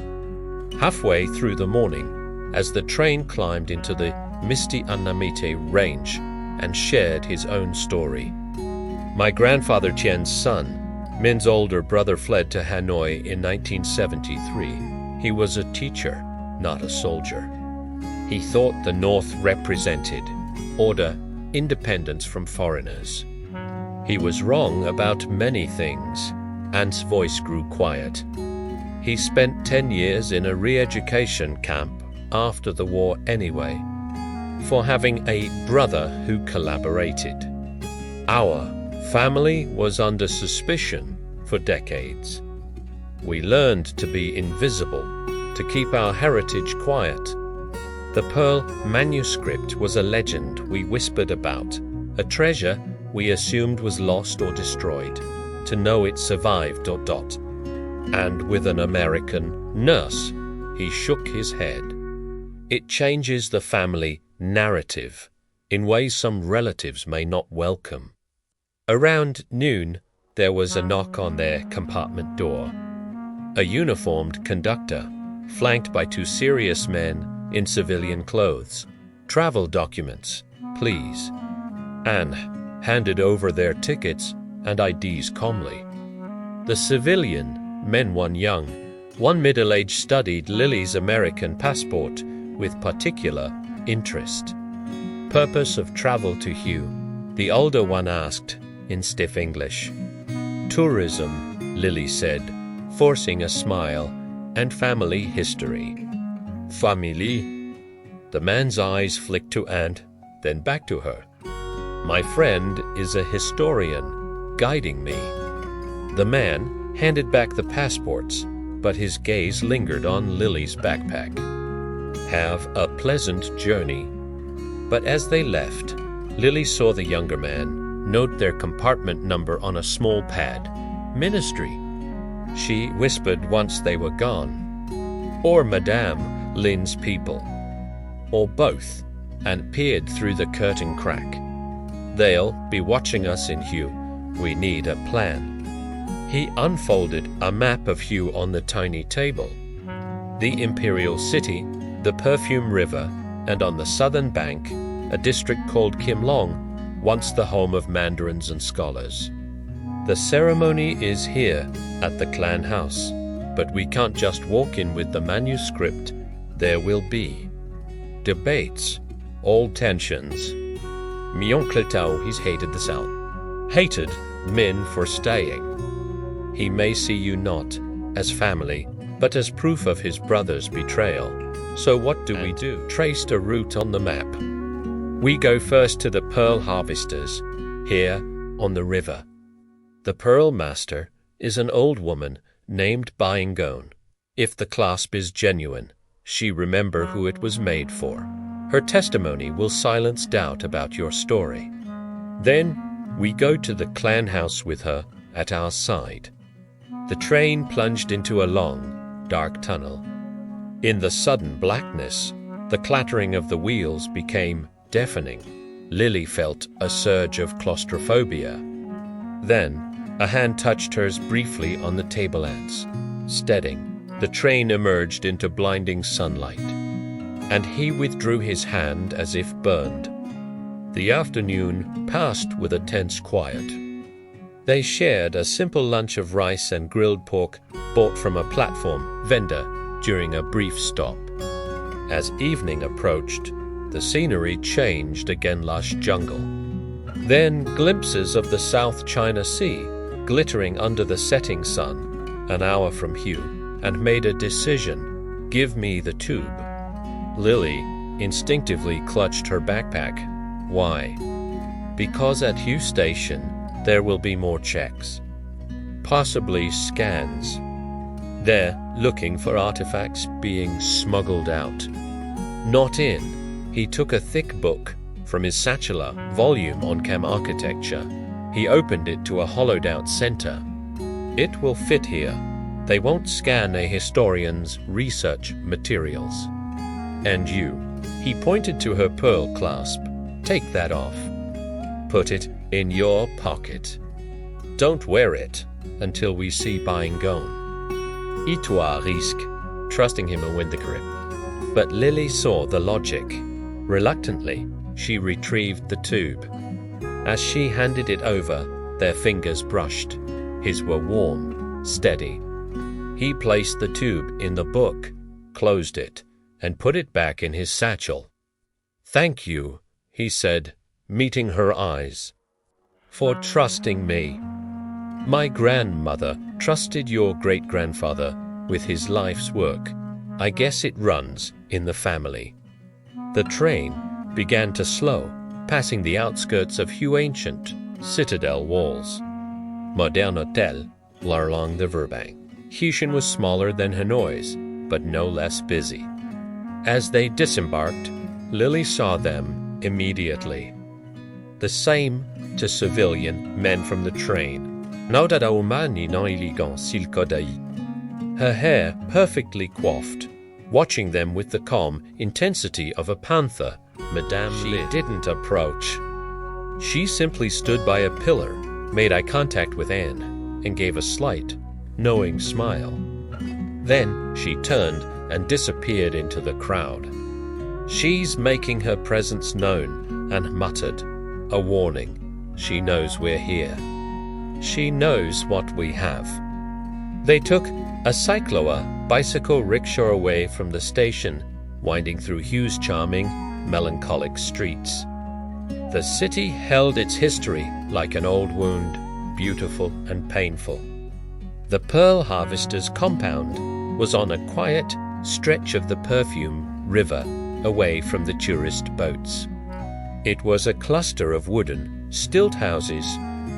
Halfway through the morning, as the train climbed into the misty Annamite range and shared his own story. My grandfather Tien's son, Min's older brother, fled to Hanoi in 1973. He was a teacher, not a soldier. He thought the North represented order, independence from foreigners. He was wrong about many things. Ant's voice grew quiet. He spent 10 years in a re-education camp after the war anyway, for having a brother who collaborated. Our family was under suspicion for decades. We learned to be invisible, to keep our heritage quiet. The Pearl manuscript was a legend we whispered about, a treasure we assumed was lost or destroyed. To know it survived ... And with an American nurse, he shook his head. It changes the family narrative in ways some relatives may not welcome. Around noon, there was a knock on their compartment door. A uniformed conductor, flanked by 2 serious men in civilian clothes. "Travel documents, please." Anne handed over their tickets and IDs calmly. The civilian, men one young, one middle-aged, studied Lily's American passport with particular interest. "Purpose of travel to Hugh?" the older one asked in stiff English. "Tourism," Lily said, forcing a smile, "and family history." "Family?" The man's eyes flicked to Aunt, then back to her. "My friend is a historian, guiding me." The man handed back the passports, but his gaze lingered on Lily's backpack. "Have a pleasant journey." But as they left, Lily saw the younger man note their compartment number on a small pad. "Ministry," she whispered once they were gone. "Or Madame Lin's people. Or both," and peered through the curtain crack. "They'll be watching us in Hugh. We need a plan." He unfolded a map of Hugh on the tiny table. The Imperial City, the Perfume River, and on the southern bank, a district called Kim Long, once the home of mandarins and scholars. "The ceremony is here at the clan house, but we can't just walk in with the manuscript. There will be debates, all tensions." My oncle Tao, he's hated the South. Hated men for staying. He may see you not as family, but as proof of his brother's betrayal. So what do we do? Traced a route on the map. "We go first to the pearl harvesters, here on the river. The pearl master is an old woman named Baingone. If the clasp is genuine, she remember who it was made for. Her testimony will silence doubt about your story. Then we go to the clan house with her at our side." The train plunged into a long, dark tunnel. In the sudden blackness, the clattering of the wheels became deafening. Lily felt a surge of claustrophobia. Then, a hand touched hers briefly on the table ants. Steadying, the train emerged into blinding sunlight, and he withdrew his hand as if burned. The afternoon passed with a tense quiet. They shared a simple lunch of rice and grilled pork bought from a platform vendor during a brief stop. As evening approached, the scenery changed again, lush jungle. Then glimpses of the South China Sea glittering under the setting sun, an hour from Hue, and made a decision. Give me the tube. Lily instinctively clutched her backpack. Why? Because at Hue Station there will be more checks. Possibly scans. They're looking for artifacts being smuggled out. Not in. He took a thick book from his satchel, volume on chem architecture. He opened it to a hollowed-out center. It will fit here. They won't scan a historian's research materials. And you. He pointed to her pearl clasp. Take that off. Put it in your pocket. Don't wear it until we see Baingone. Et toi, risque, trusting him a win the grip. But Lily saw the logic. Reluctantly, she retrieved the tube. As she handed it over, their fingers brushed. His were warm, steady. He placed the tube in the book, closed it, and put it back in his satchel. Thank you, he said, meeting her eyes, for trusting me. My grandmother trusted your great-grandfather with his life's work. I guess it runs in the family. The train began to slow, passing the outskirts of Hue ancient citadel walls. Modern Hotel along the Verbank. Hushin was smaller than Hanoi's, but no less busy. As they disembarked, Lily saw them immediately. The same to civilian men from the train. Her hair perfectly coiffed, watching them with the calm intensity of a panther. Madame she didn't approach. She simply stood by a pillar, made eye contact with Anne, and gave a slight, knowing smile. Then she turned and disappeared into the crowd. She's making her presence known, and muttered, a warning. She knows we're here. She knows what we have. They took a cycloa bicycle rickshaw away from the station, winding through Hue's charming, melancholic streets. The city held its history like an old wound, beautiful and painful. The pearl harvester's compound was on a quiet stretch of the perfume river away from the tourist boats. It was a cluster of wooden, stilt houses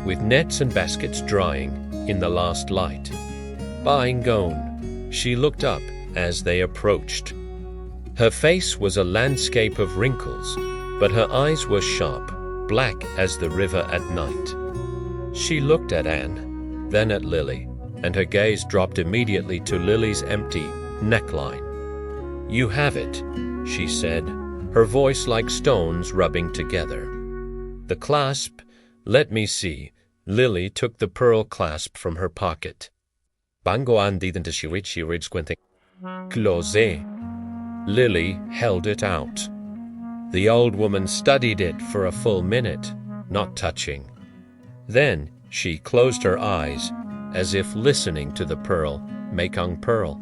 with nets and baskets drying in the last light. Baingone, she looked up as they approached. Her face was a landscape of wrinkles, but her eyes were sharp, black as the river at night. She looked at Anne, then at Lily, and her gaze dropped immediately to Lily's empty neckline. You have it, she said, her voice like stones rubbing together. The clasp, let me see. Lily took the pearl clasp from her pocket. Close. Lily held it out. The old woman studied it for a full minute, not touching. Then she closed her eyes, as if listening to the pearl, Mekong pearl.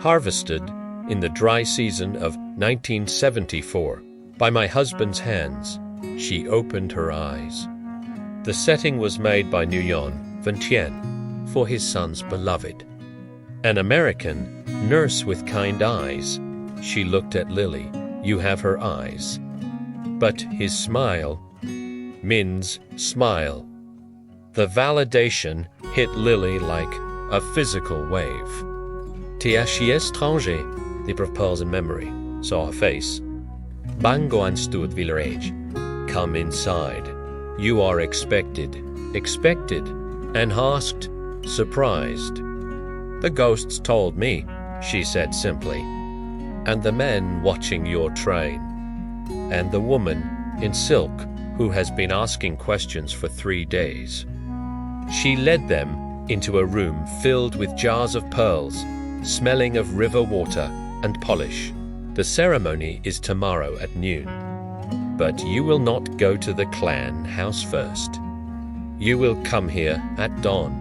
Harvested in the dry season of 1974 by my husband's hands, she opened her eyes. The setting was made by Nguyen Van Tien for his son's beloved. An American nurse with kind eyes. She looked at Lily. You have her eyes. But his smile, Min's smile. The validation hit Lily like a physical wave. T'es étranger, the pearls in memory, saw her face. Bangoan stood village. Come inside. You are expected, and asked, surprised. The ghosts told me, she said simply, and the men watching your train, and the woman in silk who has been asking questions for 3 days. She led them into a room filled with jars of pearls, smelling of river water and polish. The ceremony is tomorrow at noon. But you will not go to the clan house first. You will come here at dawn.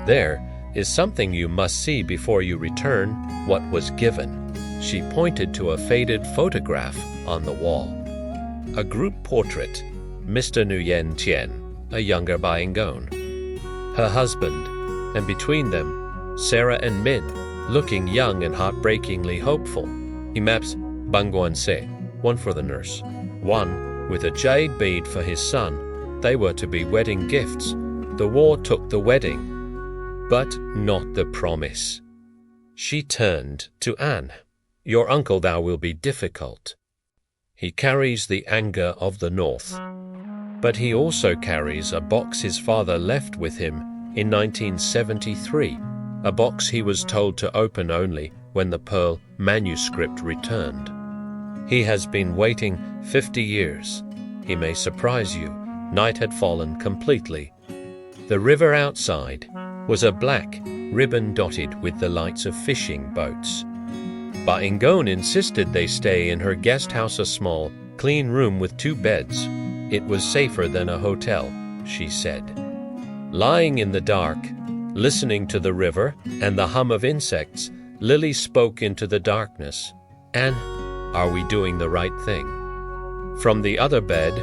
There is something you must see before you return what was given." She pointed to a faded photograph on the wall. A group portrait, Mr. Nguyen Tien, a younger Baingone, her husband, and between them, Sarah and Min, looking young and heartbreakingly hopeful. Imaps Bangguan Se, one for the nurse, one with a jade bead for his son. They were to be wedding gifts. The war took the wedding, but not the promise. She turned to Anne. "Your uncle thou will be difficult. He carries the anger of the North, but he also carries a box his father left with him in 1973, a box he was told to open only when the Pearl manuscript returned. He has been waiting 50 years. He may surprise you. Night had fallen completely. The river outside was a black ribbon dotted with the lights of fishing boats. Baingone insisted they stay in her guest house, a small, clean room with 2 beds. It was safer than a hotel, she said. Lying in the dark, listening to the river and the hum of insects, Lily spoke into the darkness. "Anne, are we doing the right thing?" From the other bed,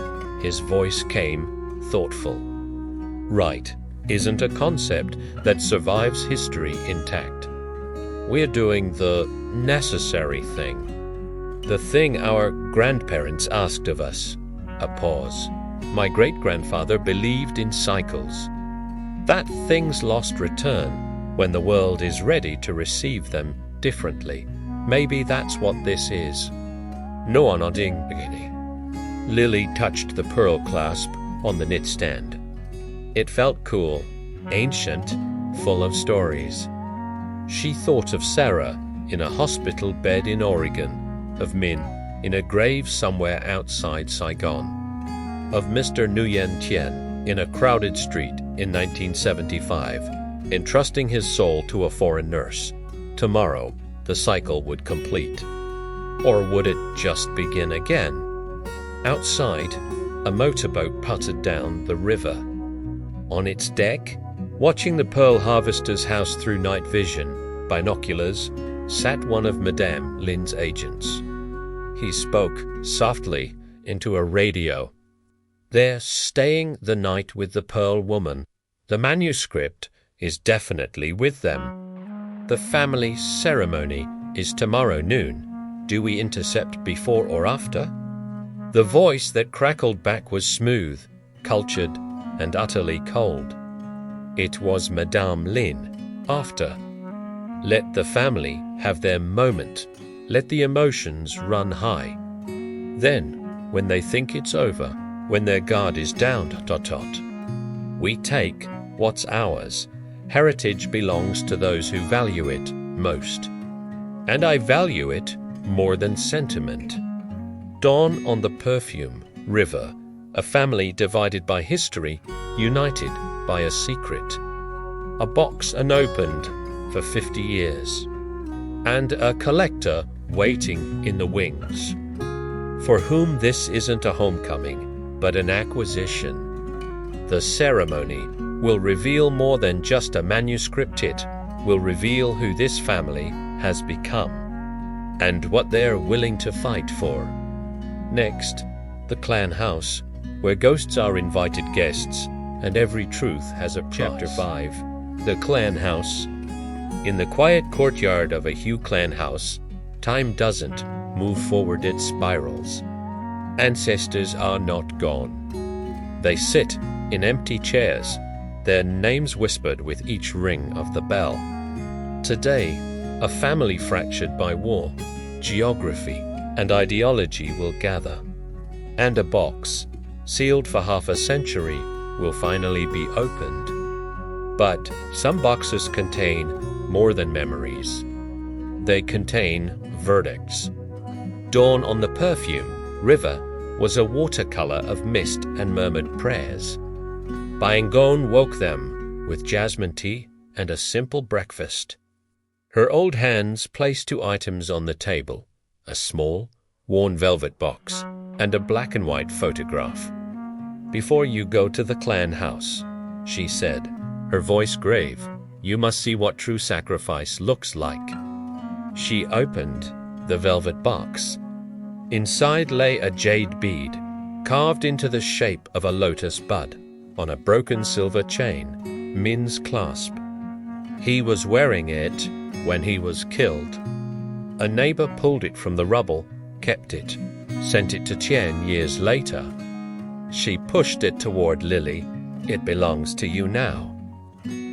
his voice came, thoughtful. "Right isn't a concept that survives history intact. We're doing the necessary thing. The thing our grandparents asked of us." A pause. "My great-grandfather believed in cycles. That things lost return when the world is ready to receive them differently. Maybe that's what this is." No nodding beginning. Lily touched the pearl clasp on the knit stand. It felt cool, ancient, full of stories. She thought of Sarah in a hospital bed in Oregon, of Min in a grave somewhere outside Saigon, of Mr. Nguyen Tien in a crowded street in 1975, entrusting his soul to a foreign nurse. Tomorrow, the cycle would complete. Or would it just begin again? Outside, a motorboat puttered down the river. On its deck, watching the pearl harvester's house through night vision, binoculars, sat one of Madame Lin's agents. He spoke softly into a radio. "They're staying the night with the Pearl woman. The manuscript is definitely with them. The family ceremony is tomorrow noon. Do we intercept before or after?" The voice that crackled back was smooth, cultured, and utterly cold. It was Madame Lin. "After. Let the family have their moment. Let the emotions run high. Then, when they think it's over, when their guard is down, ... we take what's ours. Heritage belongs to those who value it most. And I value it more than sentiment." Dawn on the perfume, river, a family divided by history, united by a secret. A box unopened for 50 years. And a collector waiting in the wings, for whom this isn't a homecoming, but an acquisition. The ceremony will reveal more than just a manuscript. It will reveal who this family has become, and what they're willing to fight for. Next, the clan house, where ghosts are invited guests, and every truth has a price. Chapter 5. The clan house. In the quiet courtyard of a Hugh clan house, time doesn't move forward, it spirals. Ancestors are not gone. They sit in empty chairs, their names whispered with each ring of the bell. Today, a family fractured by war, geography, and ideology will gather. And a box, sealed for half a century, will finally be opened. But some boxes contain more than memories. They contain verdicts. Dawn on the perfume, river, was a watercolor of mist and murmured prayers. Baingone woke them with jasmine tea and a simple breakfast. Her old hands placed 2 items on the table, a small, worn velvet box and a black and white photograph. before you go to the clan house," she said, her voice grave. "You must see what true sacrifice looks like." She opened the velvet box. Inside lay a jade bead, carved into the shape of a lotus bud, on a broken silver chain, Min's clasp. He was wearing it when he was killed. A neighbor pulled it from the rubble, kept it, sent it to Tien years later. She pushed it toward Lily. "It belongs to you now."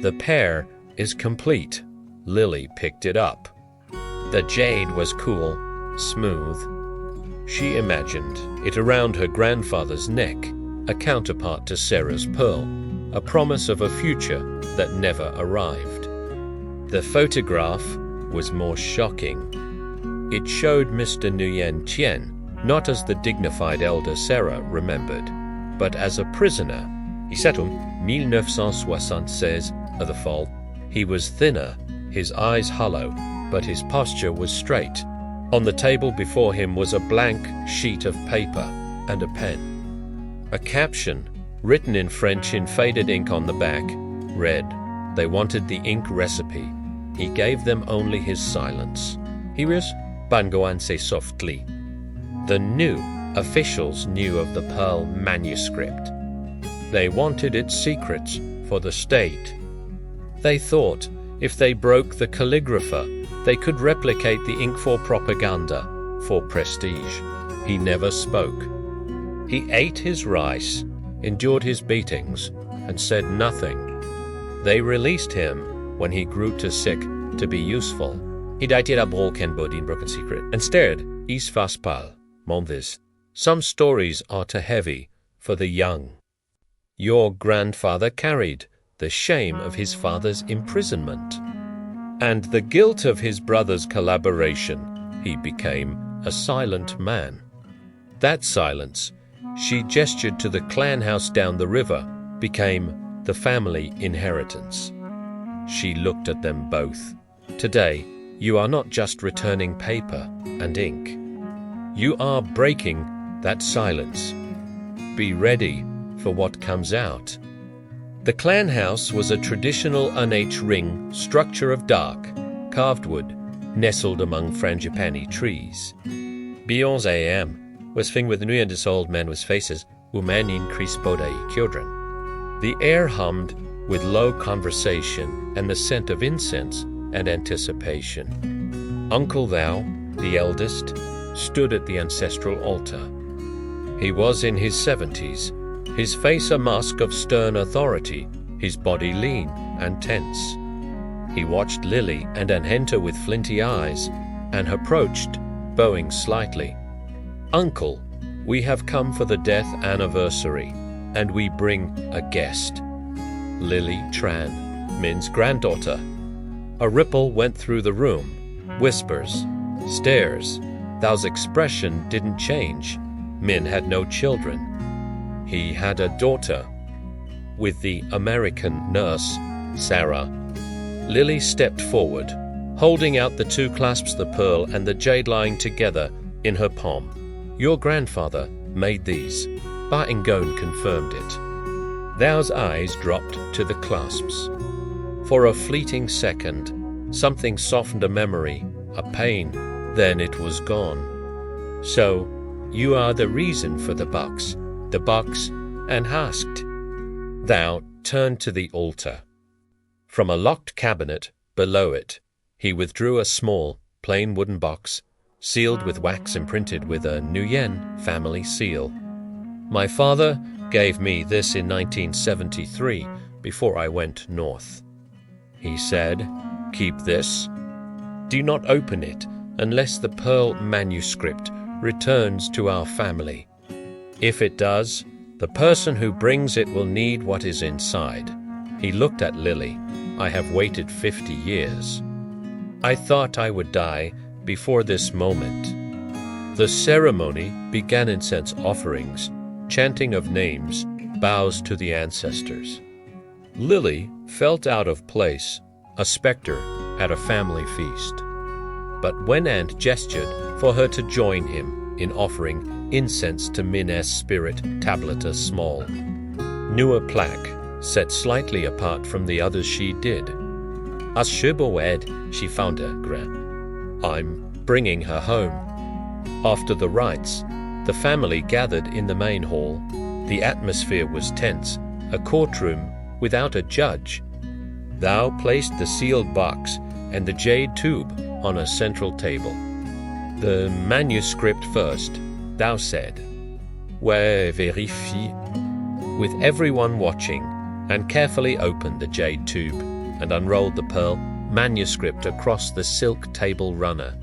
The pair is complete. Lily picked it up. The jade was cool, smooth. She imagined it around her grandfather's neck, a counterpart to Sarah's pearl, a promise of a future that never arrived. The photograph was more shocking. It showed Mr. Nguyen Tien not as the dignified elder Sarah remembered, but as a prisoner. He said in 1976 of the fall. He was thinner, his eyes hollow, but his posture was straight. On the table before him was a blank sheet of paper and a pen. A caption, written in French in faded ink on the back, read, "They wanted the ink recipe. He gave them only his silence." He was Bangoanse softly. The new officials knew of the Pearl manuscript. They wanted its secrets for the state. They thought if they broke the calligrapher, they could replicate the ink for propaganda, for prestige. He never spoke. He ate his rice, endured his beatings, and said nothing. They released him when he grew too sick to be useful. He died at a broken body in broken secret. Instead, is faspal, monvis. Some stories are too heavy for the young. Your grandfather carried the shame of his father's imprisonment and the guilt of his brother's collaboration. He became a silent man. That silence, she gestured to the clan house down the river, became the family inheritance. She looked at them both. Today, you are not just returning paper and ink. You are breaking that silence. Be ready for what comes out. The clan house was a traditional N-H ring structure of dark, carved wood, nestled among frangipani trees. Beyond AM was filled with nuyendes old men with faces, women in crispodai children. The air hummed with low conversation and the scent of incense and anticipation. Uncle Thou, the eldest, stood at the ancestral altar. He was in his 70s, his face a mask of stern authority, his body lean and tense. He watched Lily and Anhenta with flinty eyes, and approached, bowing slightly. "Uncle, we have come for the death anniversary, and we bring a guest. Lily Tran, Min's granddaughter." A ripple went through the room. Whispers, stares. Thou's expression didn't change. Min had no children. He had a daughter with the American nurse, Sarah. Lily stepped forward, holding out the two clasps, the pearl and the jade lying together in her palm. "Your grandfather made these." Ba Ngone confirmed it. Thou's eyes dropped to the clasps. For a fleeting second, something softened a memory, a pain, then it was gone. "So, you are the reason for the box," and asked. Thou turned to the altar. From a locked cabinet below it, he withdrew a small, plain wooden box, sealed with wax imprinted with a Nguyen family seal. "My father gave me this in 1973 before I went north. He said, 'Keep this. Do not open it unless the pearl manuscript returns to our family. If it does, the person who brings it will need what is inside.'" He looked at Lily. "I have waited 50 years. I thought I would die before this moment." The ceremony began incense offerings, chanting of names, bows to the ancestors. Lily felt out of place, a specter at a family feast. But when Aunt gestured for her to join him in offering incense to Min's spirit tableta small. Newer plaque, set slightly apart from the others she did. As Shuboed, she found her gra. I'm bringing her home. After the rites, the family gathered in the main hall. The atmosphere was tense, a courtroom without a judge. Thou placed the sealed box and the jade tube on a central table. The manuscript first, thou said. Ouais, vérifie. With everyone watching, and carefully opened the jade tube and unrolled the pearl manuscript across the silk table runner.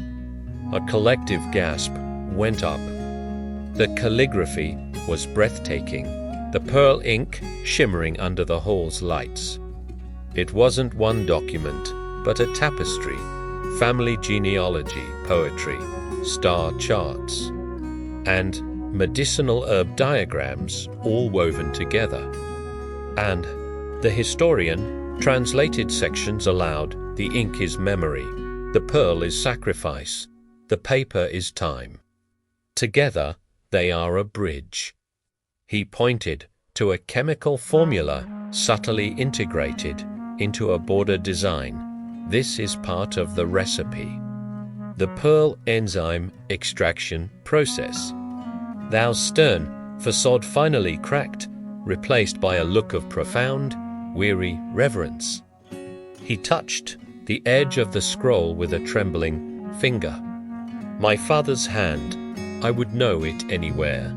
A collective gasp went up. The calligraphy was breathtaking, the pearl ink shimmering under the hall's lights. It wasn't one document, but a tapestry, family genealogy, poetry, star charts, and medicinal herb diagrams all woven together. And the historian translated sections aloud. The ink is memory, the pearl is sacrifice, the paper is time. Together they are a bridge. He pointed to a chemical formula subtly integrated into a border design. This is part of the recipe. The pearl enzyme extraction process. Thou's stern facade finally cracked, replaced by a look of profound, weary reverence. He touched the edge of the scroll with a trembling finger. My father's hand, I would know it anywhere.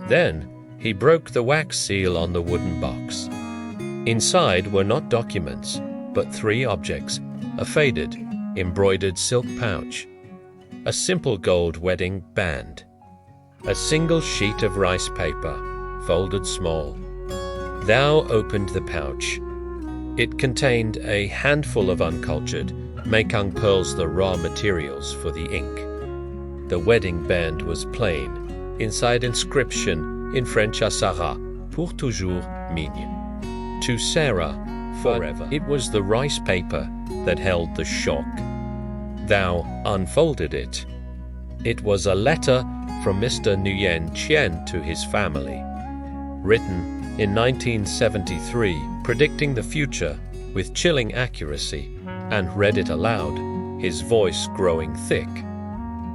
Then he broke the wax seal on the wooden box. Inside were not documents, but 3 objects: a faded, embroidered silk pouch, a simple gold wedding band, a single sheet of rice paper, folded small. Thou opened the pouch. It contained a handful of uncultured Mekong pearls, the raw materials for the ink. The wedding band was plain, inside inscription in French: à Sarah, pour toujours migne. To Sarah, forever. It was the rice paper that held the shock. Thou unfolded it. It was a letter from Mr. Nguyen Chien to his family, written in 1973, predicting the future with chilling accuracy, and read it aloud, his voice growing thick.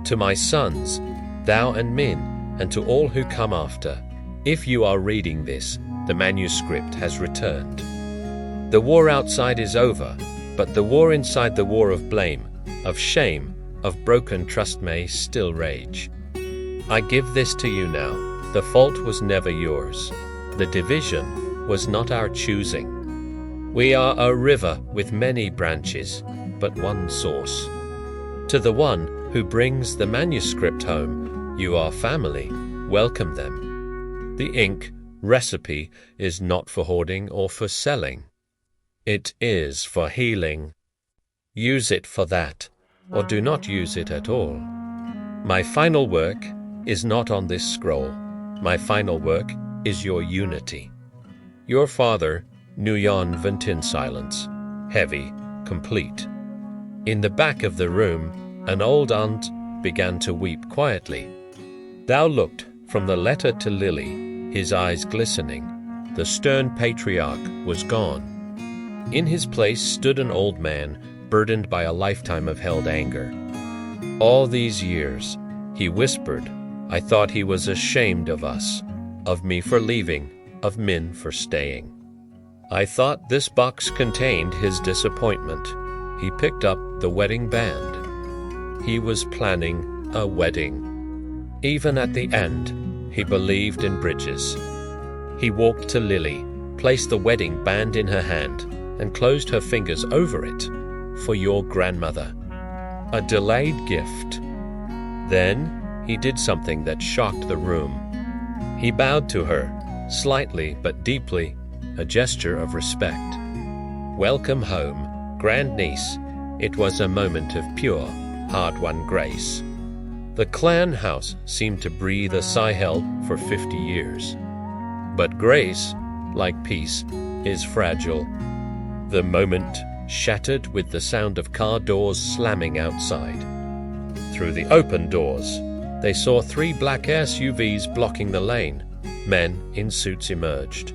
To my sons, thou and Min, and to all who come after, if you are reading this, the manuscript has returned. The war outside is over, but the war inside, the war of blame, of shame, of broken trust may still rage. I give this to you now. The fault was never yours. The division was not our choosing. We are a river with many branches, but one source. To the one who brings the manuscript home, you are family. Welcome them. The ink recipe is not for hoarding or for selling. It is for healing. Use it for that, or do not use it at all. My final work is not on this scroll. My final work is your unity. Your father, Nguyen went in silence, heavy, complete. In the back of the room, an old aunt began to weep quietly. Thou looked from the letter to Lily, his eyes glistening. The stern patriarch was gone. In his place stood an old man, burdened by a lifetime of held anger. All these years, he whispered, I thought he was ashamed of us, of me for leaving, of Min for staying. I thought this box contained his disappointment. He picked up the wedding band. He was planning a wedding. Even at the end, he believed in bridges. He walked to Lily, placed the wedding band in her hand, and closed her fingers over it. For your grandmother. A delayed gift. Then he did something that shocked the room. He bowed to her, slightly but deeply, a gesture of respect. Welcome home, grandniece. It was a moment of pure, hard-won grace. The clan house seemed to breathe a sigh held for 50 years. But grace, like peace, is fragile. The moment shattered with the sound of car doors slamming outside. Through the open doors, they saw 3 black SUVs blocking the lane. Men in suits emerged.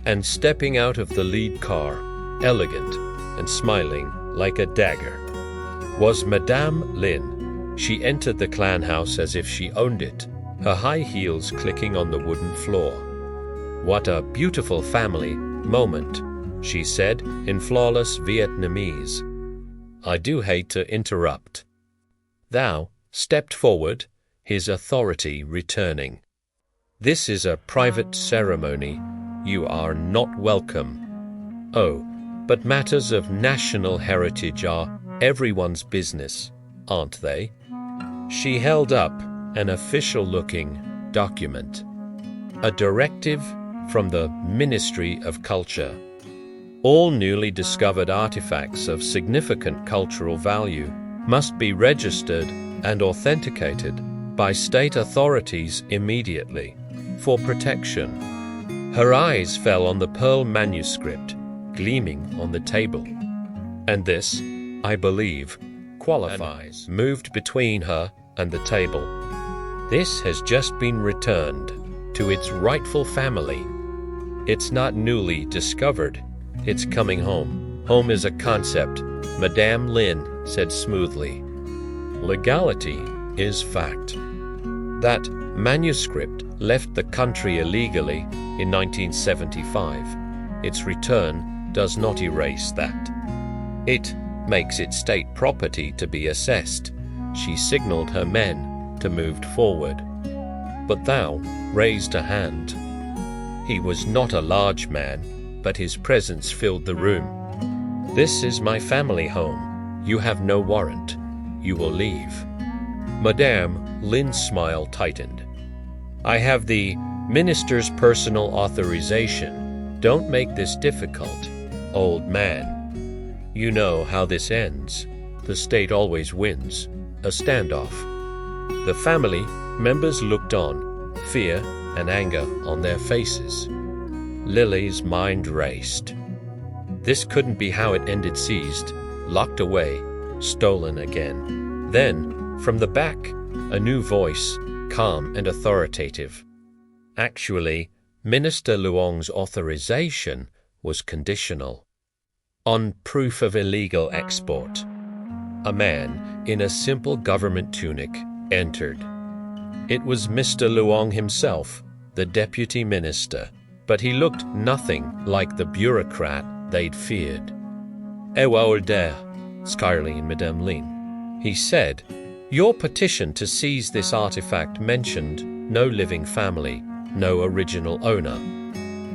And stepping out of the lead car, elegant and smiling like a dagger, was Madame Lin. She entered the clan house as if she owned it, her high heels clicking on the wooden floor. "What a beautiful family moment," she said in flawless Vietnamese. "I do hate to interrupt." Thou stepped forward, his authority returning. "This is a private ceremony. You are not welcome." "Oh, but matters of national heritage are everyone's business, aren't they?" She held up an official-looking document. A directive from the Ministry of Culture. All newly discovered artifacts of significant cultural value must be registered and authenticated by state authorities immediately for protection. Her eyes fell on the pearl manuscript gleaming on the table. "And this, I believe, qualifies," moved between her and the table. "This has just been returned to its rightful family. It's not newly discovered. It's coming home. Home is a concept," Madame Lin said smoothly. "Legality is fact." That manuscript left the country illegally in 1975. Its return does not erase that. It makes it state property to be assessed. She signaled her men to move forward. But Thou raised a hand. He was not a large man, but his presence filled the room. "This is my family home. You have no warrant. You will leave." Madame Lin's smile tightened. "I have the minister's personal authorization. Don't make this difficult, old man. You know how this ends. The state always wins. A standoff." The family members looked on, fear and anger on their faces. Lily's mind raced. This couldn't be how it ended. Seized, locked away, stolen again. Then, from the back, a new voice, calm and authoritative. Actually, Minister Luong's authorization was conditional. On proof of illegal export. A man in a simple government tunic entered. It was Mr. Luong himself, the deputy minister, but he looked nothing like the bureaucrat they'd feared. "Ewa Older," Scarly and Madame Lin. He said, "Your petition to seize this artifact mentioned no living family, no original owner.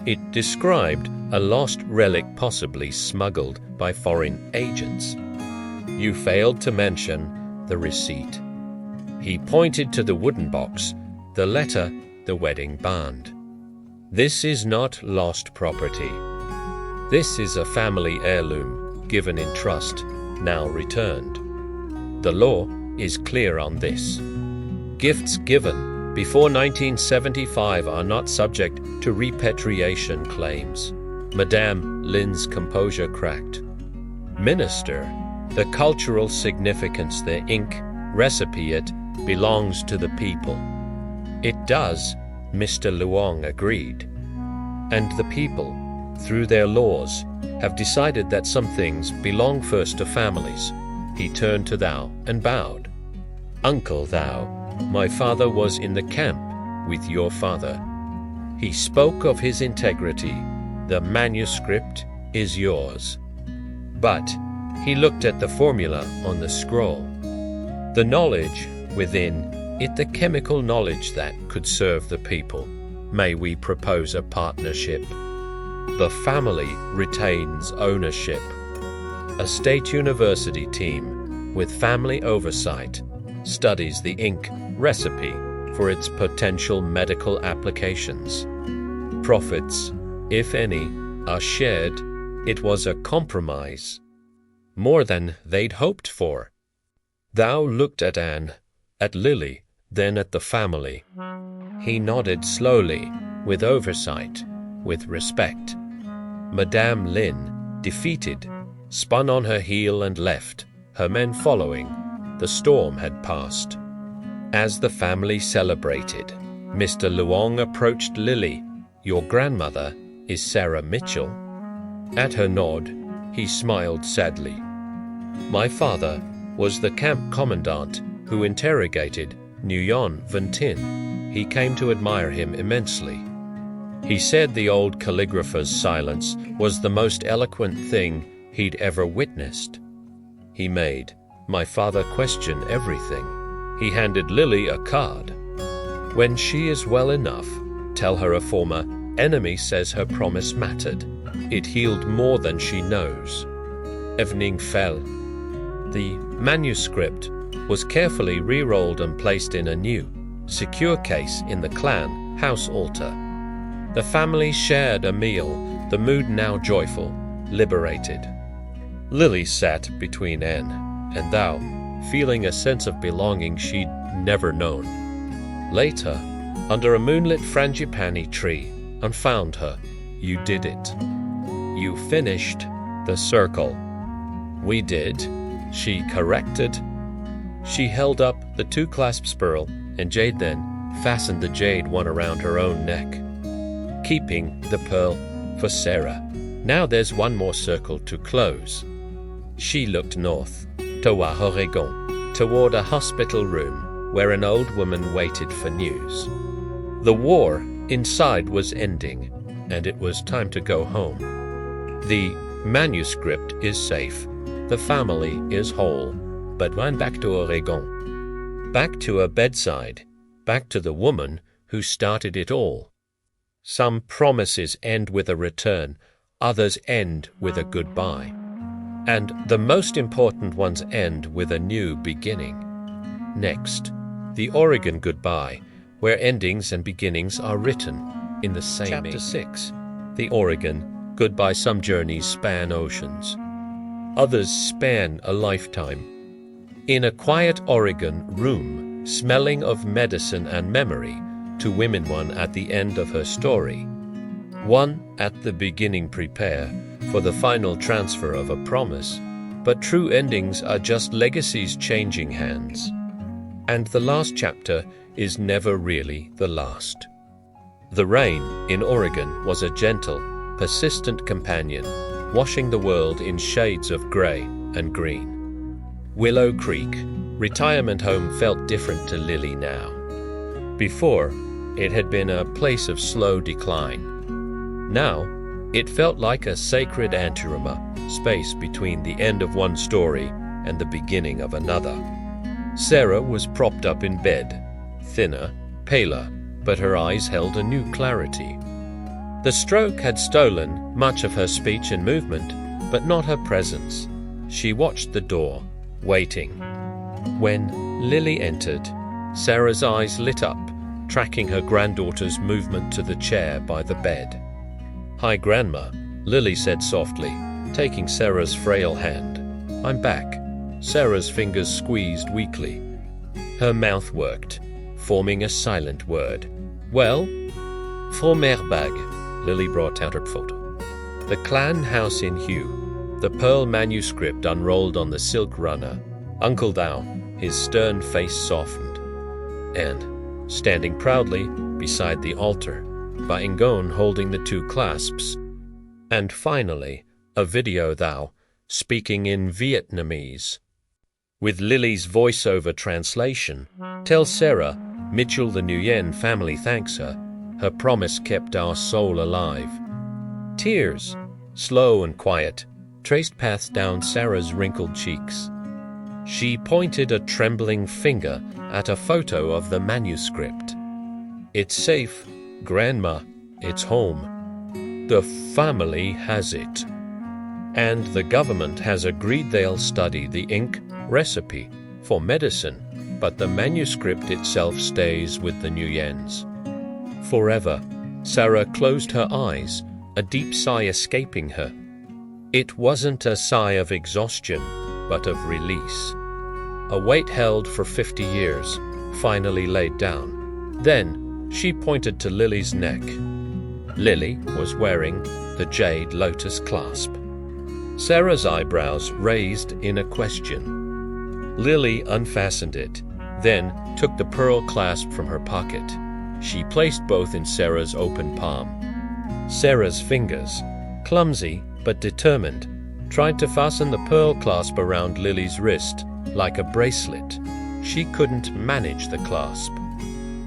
It described a lost relic possibly smuggled by foreign agents. You failed to mention the receipt." He pointed to the wooden box, the letter, the wedding band. "This is not lost property. This is a family heirloom given in trust, now returned. The law is clear on this. Gifts given before 1975 are not subject to repatriation claims." Madame Lin's composure cracked. "Minister, the cultural significance, the ink, recipe, it belongs to the people." "It does," Mr. Luong agreed. "And the people, through their laws, have decided that some things belong first to families." He turned to Thou and bowed. "Uncle Thou, my father was in the camp with your father. He spoke of his integrity. The manuscript is yours." But he looked at the formula on the scroll. The knowledge within it, the chemical knowledge that could serve the people. May we propose a partnership? The family retains ownership. A state university team with family oversight studies the ink recipe for its potential medical applications. Profits, if any, are shared. It was a compromise. More than they'd hoped for. Thou looked at Anne, at Lily, then at the family. He nodded slowly, with oversight, with respect. Madame Lin, defeated, spun on her heel and left, her men following. The storm had passed. As the family celebrated, Mr. Luong approached Lily. "Your grandmother is Sarah Mitchell?" At her nod, he smiled sadly. "My father was the camp commandant who interrogated Nguyen Van Tin. He came to admire him immensely. He said the old calligrapher's silence was the most eloquent thing he'd ever witnessed. He made my father question everything. He handed Lily a card. When she is well enough, tell her a former enemy says her promise mattered. It healed more than she knows." Evening fell. The manuscript was carefully re-rolled and placed in a new, secure case in the clan house altar. The family shared a meal, the mood now joyful, liberated. Lily sat between Anne and Thou, feeling a sense of belonging she'd never known. Later, under a moonlit frangipani tree, and found her. "You did it. You finished the circle." "We did," she corrected. She held up the 2 clasps pearl, and Jade then fastened the jade one around her own neck, keeping the pearl for Sarah. "Now there's one more circle to close." She looked north, toward Oregon, toward a hospital room where an old woman waited for news. The war inside was ending, and it was time to go home. The manuscript is safe, the family is whole, but run back to Oregon. Back to her bedside, back to the woman who started it all. Some promises end with a return, others end with a goodbye. And the most important ones end with a new beginning. Next, the Oregon goodbye, where endings and beginnings are written in the same Chapter 6. The Oregon goodbye. Some journeys span oceans. Others span a lifetime. In a quiet Oregon room, smelling of medicine and memory, 2 women, one at the end of her story. One at the beginning prepare for the final transfer of a promise, but true endings are just legacies changing hands. And the last chapter is never really the last. The rain in Oregon was a gentle, persistent companion, washing the world in shades of gray and green. Willow Creek, retirement home, felt different to Lily now. Before, it had been a place of slow decline. Now, it felt like a sacred anteroom, space between the end of one story and the beginning of another. Sarah was propped up in bed, thinner, paler, but her eyes held a new clarity. The stroke had stolen much of her speech and movement, but not her presence. She watched the door, waiting. When Lily entered, Sarah's eyes lit up, tracking her granddaughter's movement to the chair by the bed. "Hi, Grandma," Lily said softly, taking Sarah's frail hand. "I'm back." Sarah's fingers squeezed weakly. Her mouth worked, forming a silent word. "Well?" "Fromerbag." Lily brought out her photo. The clan house in Hue, the pearl manuscript unrolled on the silk runner. Uncle Thou, his stern face softened. And, standing proudly beside the altar, Baingon holding the 2 clasps. And finally, a video Thou, speaking in Vietnamese. With Lily's voiceover translation, tell Sarah, Mitchell the Nguyen family thanks her. Her promise kept our soul alive. Tears, slow and quiet, traced paths down Sarah's wrinkled cheeks. She pointed a trembling finger at a photo of the manuscript. "It's safe, Grandma, it's home. The family has it. And the government has agreed they'll study the ink recipe for medicine, but the manuscript itself stays with the Nguyens. Forever." Sarah closed her eyes, a deep sigh escaping her. It wasn't a sigh of exhaustion, but of release. A weight held for 50 years, finally laid down. Then she pointed to Lily's neck. Lily was wearing the jade lotus clasp. Sarah's eyebrows raised in a question. Lily unfastened it, then took the pearl clasp from her pocket. She placed both in Sarah's open palm. Sarah's fingers, clumsy but determined, tried to fasten the pearl clasp around Lily's wrist like a bracelet. She couldn't manage the clasp.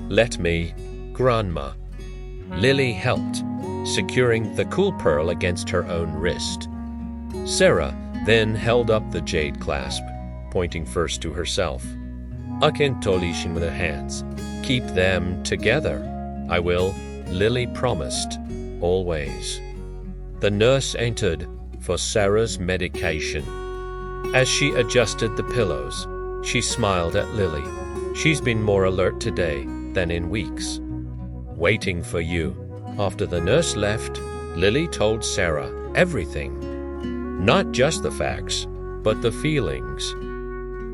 "Let me, Grandma." Lily helped, securing the cool pearl against her own wrist. Sarah then held up the jade clasp, pointing first to herself. "Aken tolishin" with her hands. "Keep them together." "I will," Lily promised, "always." The nurse entered for Sarah's medication. As she adjusted the pillows, she smiled at Lily. "She's been more alert today than in weeks." "Waiting for you." After the nurse left, Lily told Sarah everything. Not just the facts, but the feelings.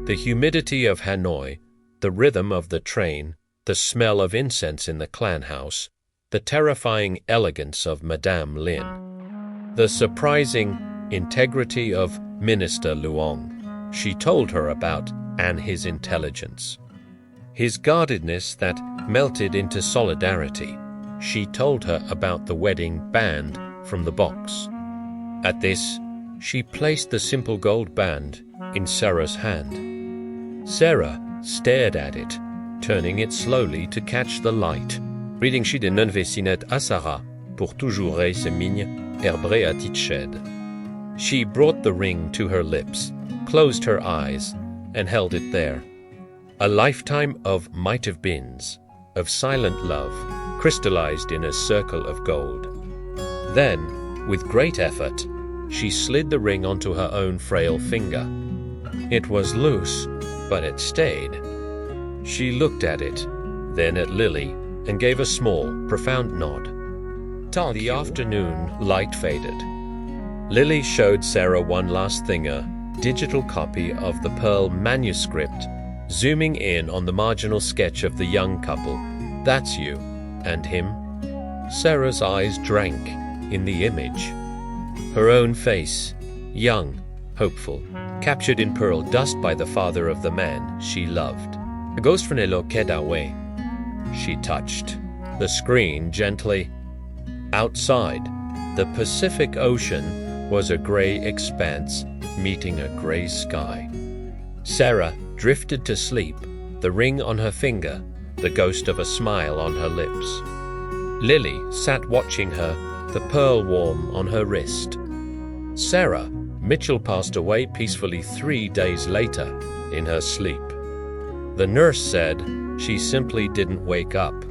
The humidity of Hanoi, the rhythm of the train, the smell of incense in the clan house, the terrifying elegance of Madame Lin, the surprising integrity of Minister Luong. She told her about and his intelligence. His guardedness that melted into solidarity. She told her about the wedding band from the box. At this, she placed the simple gold band in Sarah's hand. Sarah stared at it, turning it slowly to catch the light. Reading she de non vesinet à Sarah, pour toujours se migne, herbré à titched. She brought the ring to her lips, closed her eyes, and held it there. A lifetime of might-have-beens, of silent love, crystallized in a circle of gold. Then, with great effort, she slid the ring onto her own frail finger. It was loose, but it stayed. She looked at it, then at Lily, and gave a small, profound nod. The afternoon light faded. Lily showed Sarah one last thing, a digital copy of the Pearl manuscript, zooming in on the marginal sketch of the young couple. "That's you. And him?" Sarah's eyes drank in the image. Her own face, young, hopeful, captured in pearl dust by the father of the man she loved. "A ghost from Eloquedawe." She touched the screen gently. Outside, the Pacific Ocean was a gray expanse meeting a gray sky. Sarah drifted to sleep, the ring on her finger, the ghost of a smile on her lips. Lily sat watching her, the pearl warm on her wrist. Sarah Mitchell passed away peacefully 3 days later, in her sleep. The nurse said she simply didn't wake up.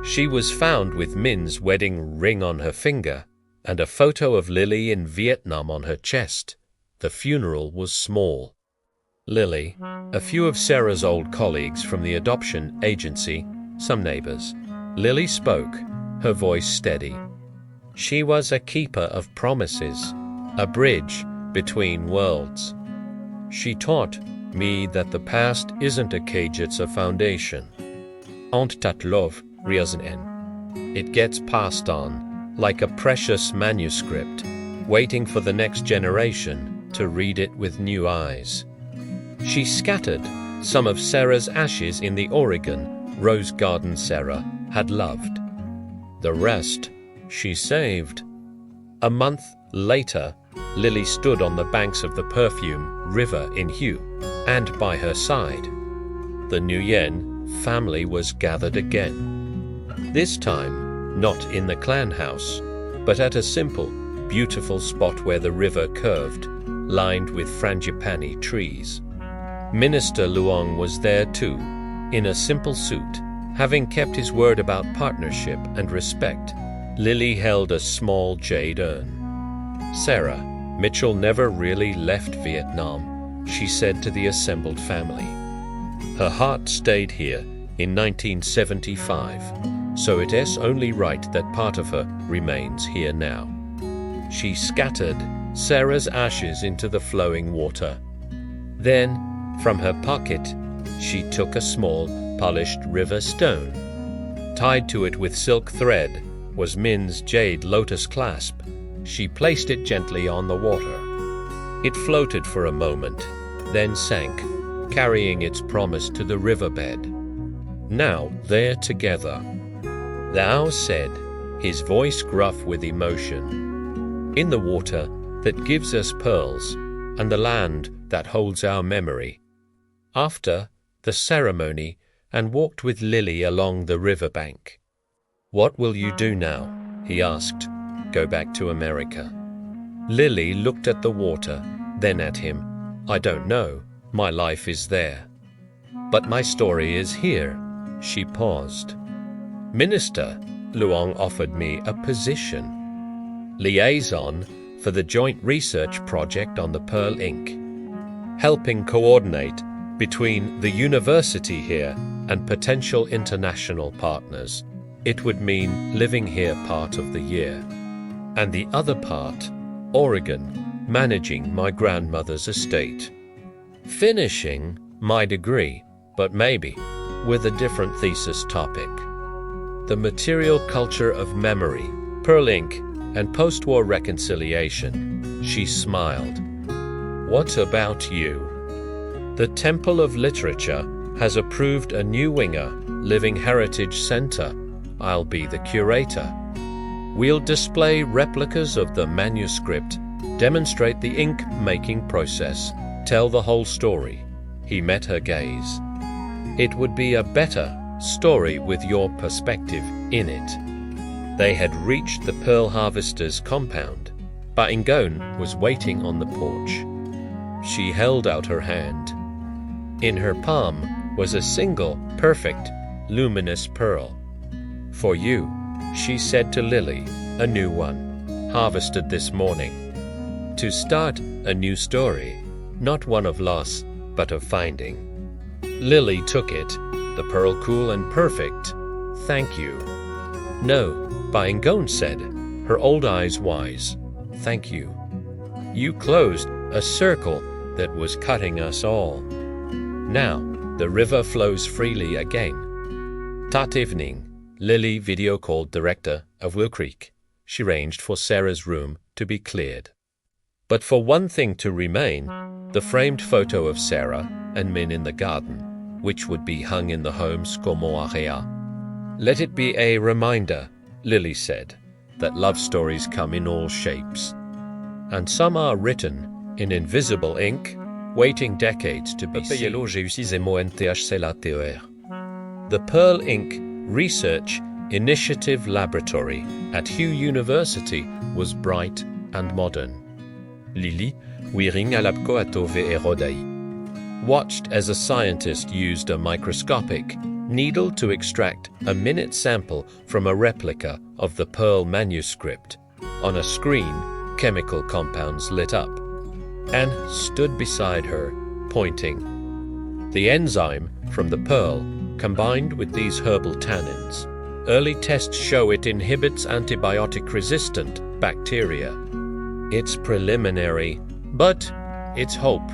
She was found with Min's wedding ring on her finger and a photo of Lily in Vietnam on her chest. The funeral was small. Lily, a few of Sarah's old colleagues from the adoption agency, some neighbors. Lily spoke, her voice steady. She was a keeper of promises, a bridge between worlds. She taught me that the past isn't a cage, it's a foundation. Ant tatlov riazen. It gets passed on, like a precious manuscript, waiting for the next generation to read it with new eyes. She scattered some of Sarah's ashes in the Oregon rose garden Sarah had loved. The rest she saved. A month later, Lily stood on the banks of the Perfume River in Hue, and by her side, the Nguyen family was gathered again. This time, not in the clan house, but at a simple, beautiful spot where the river curved, lined with frangipani trees. Minister Luong was there too, in a simple suit, having kept his word about partnership and respect. Lily held a small jade urn. Sarah, Mitchell never really left Vietnam, she said to the assembled family. Her heart stayed here in 1975, so it is only right that part of her remains here now. She scattered Sarah's ashes into the flowing water. Then, from her pocket, she took a small, polished river stone. Tied to it with silk thread was Min's jade lotus clasp. She placed it gently on the water. It floated for a moment, then sank, carrying its promise to the riverbed. Now they're together. Thou said, his voice gruff with emotion, in the water that gives us pearls, and the land that holds our memory. After the ceremony, and walked with Lily along the riverbank. What will you do now? He asked. Go back to America. Lily looked at the water, then at him. I don't know. My life is there. But my story is here. She paused. Minister, Luong offered me a position. Liaison for the joint research project on the Pearl Ink. Helping coordinate between the university here and potential international partners. It would mean living here part of the year. And the other part, Oregon, managing my grandmother's estate. Finishing my degree, but maybe with a different thesis topic. The material culture of memory, Pearl Ink, and post-war reconciliation. She smiled. What about you? The Temple of Literature has approved a new winger, Living Heritage Center. I'll be the curator. We'll display replicas of the manuscript, demonstrate the ink-making process, tell the whole story. He met her gaze. It would be a better story with your perspective in it. They had reached the pearl harvester's compound. Baingon was waiting on the porch. She held out her hand. In her palm was a single, perfect, luminous pearl. For you, she said to Lily, a new one, harvested this morning. To start a new story, not one of loss, but of finding. Lily took it, the pearl cool and perfect. Thank you. No, Baingon said, her old eyes wise. Thank you. You closed a circle that was cutting us all. Now, the river flows freely again. That evening, Lily video called director of Will Creek. She arranged for Sarah's room to be cleared. But for one thing to remain, the framed photo of Sarah and Min in the garden, which would be hung in the home's como area. Let it be a reminder, Lily said, that love stories come in all shapes. And some are written in invisible ink, waiting decades to be seen. The Pearl Ink Research Initiative Laboratory at Hugh University was bright and modern. Lily, wiring alapko atove erodai, watched as a scientist used a microscopic needle to extract a minute sample from a replica of the Pearl manuscript. On a screen, chemical compounds lit up, and stood beside her, pointing. The enzyme from the pearl combined with these herbal tannins. Early tests show it inhibits antibiotic-resistant bacteria. It's preliminary, but it's hope.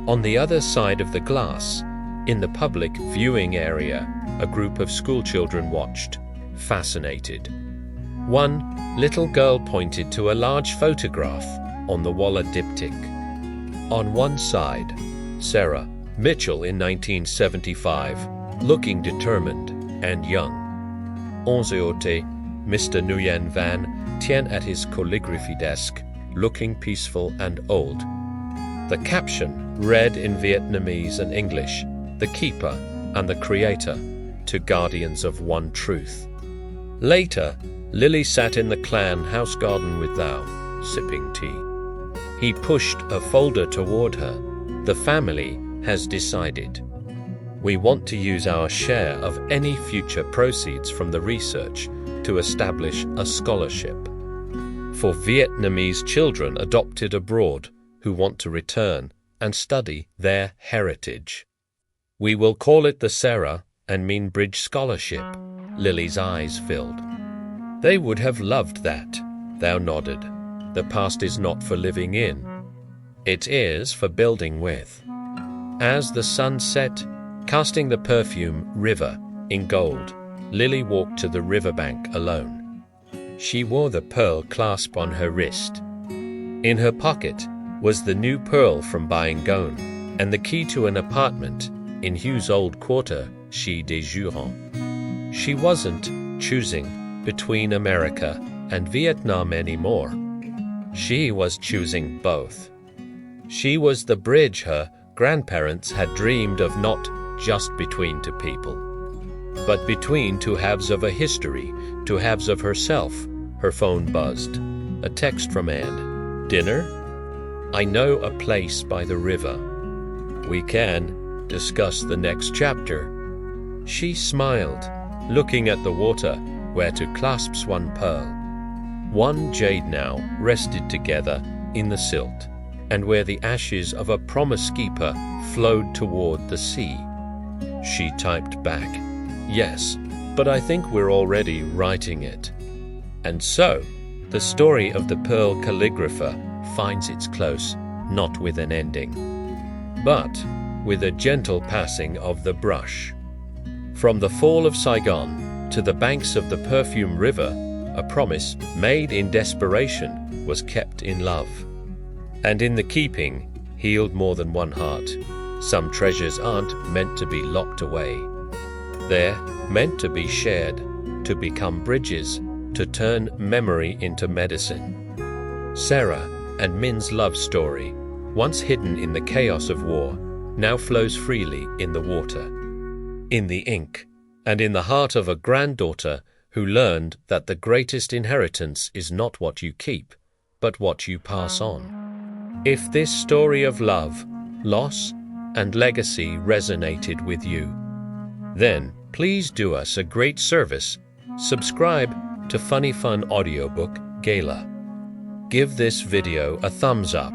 On the other side of the glass, in the public viewing area, a group of schoolchildren watched, fascinated. One little girl pointed to a large photograph on the wall a diptych. On one side, Sarah Mitchell in 1975, looking determined and young. Onze Ote, Mr. Nguyen Van Tien at his calligraphy desk, looking peaceful and old. The caption read in Vietnamese and English, "The Keeper and the Creator, to Guardians of One Truth." Later, Lily sat in the clan house garden with Thou, sipping tea. He pushed a folder toward her. The family has decided. We want to use our share of any future proceeds from the research to establish a scholarship for Vietnamese children adopted abroad who want to return and study their heritage. We will call it the Sarah and Mean Bridge Scholarship. Lily's eyes filled. They would have loved that. Thou nodded. The past is not for living in. It is for building with. As the sun set, casting the perfume river in gold, Lily walked to the riverbank alone. She wore the pearl clasp on her wrist. In her pocket was the new pearl from Baingon, and the key to an apartment in Hugh's old quarter, Chez des Jurons. She wasn't choosing between America and Vietnam anymore. She was choosing both. She was the bridge her grandparents had dreamed of, not just between two people, but between two halves of a history, two halves of herself. Her phone buzzed. A text from Anne. Dinner? I know a place by the river. We can discuss the next chapter. She smiled, looking at the water where two clasps one pearl. One jade now rested together in the silt, and where the ashes of a promise keeper flowed toward the sea. She typed back, yes, but I think we're already writing it. And so, the story of the Pearl Calligrapher finds its close, not with an ending, but with a gentle passing of the brush. From the fall of Saigon to the banks of the Perfume River, a promise made in desperation was kept in love. And in the keeping, healed more than one heart. Some treasures aren't meant to be locked away. They're meant to be shared, to become bridges, to turn memory into medicine. Sarah and Min's love story, once hidden in the chaos of war, now flows freely in the water, in the ink, and in the heart of a granddaughter who learned that the greatest inheritance is not what you keep, but what you pass on. If this story of love, loss, and legacy resonated with you, then please do us a great service. Subscribe to Funny Fun Audiobook Gala. Give this video a thumbs up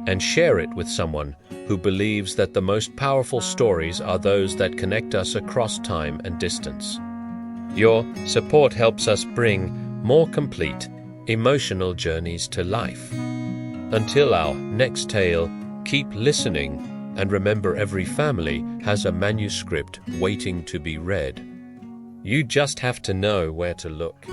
and share it with someone who believes that the most powerful stories are those that connect us across time and distance. Your support helps us bring more complete, emotional journeys to life. Until our next tale, keep listening, and remember, every family has a manuscript waiting to be read. You just have to know where to look.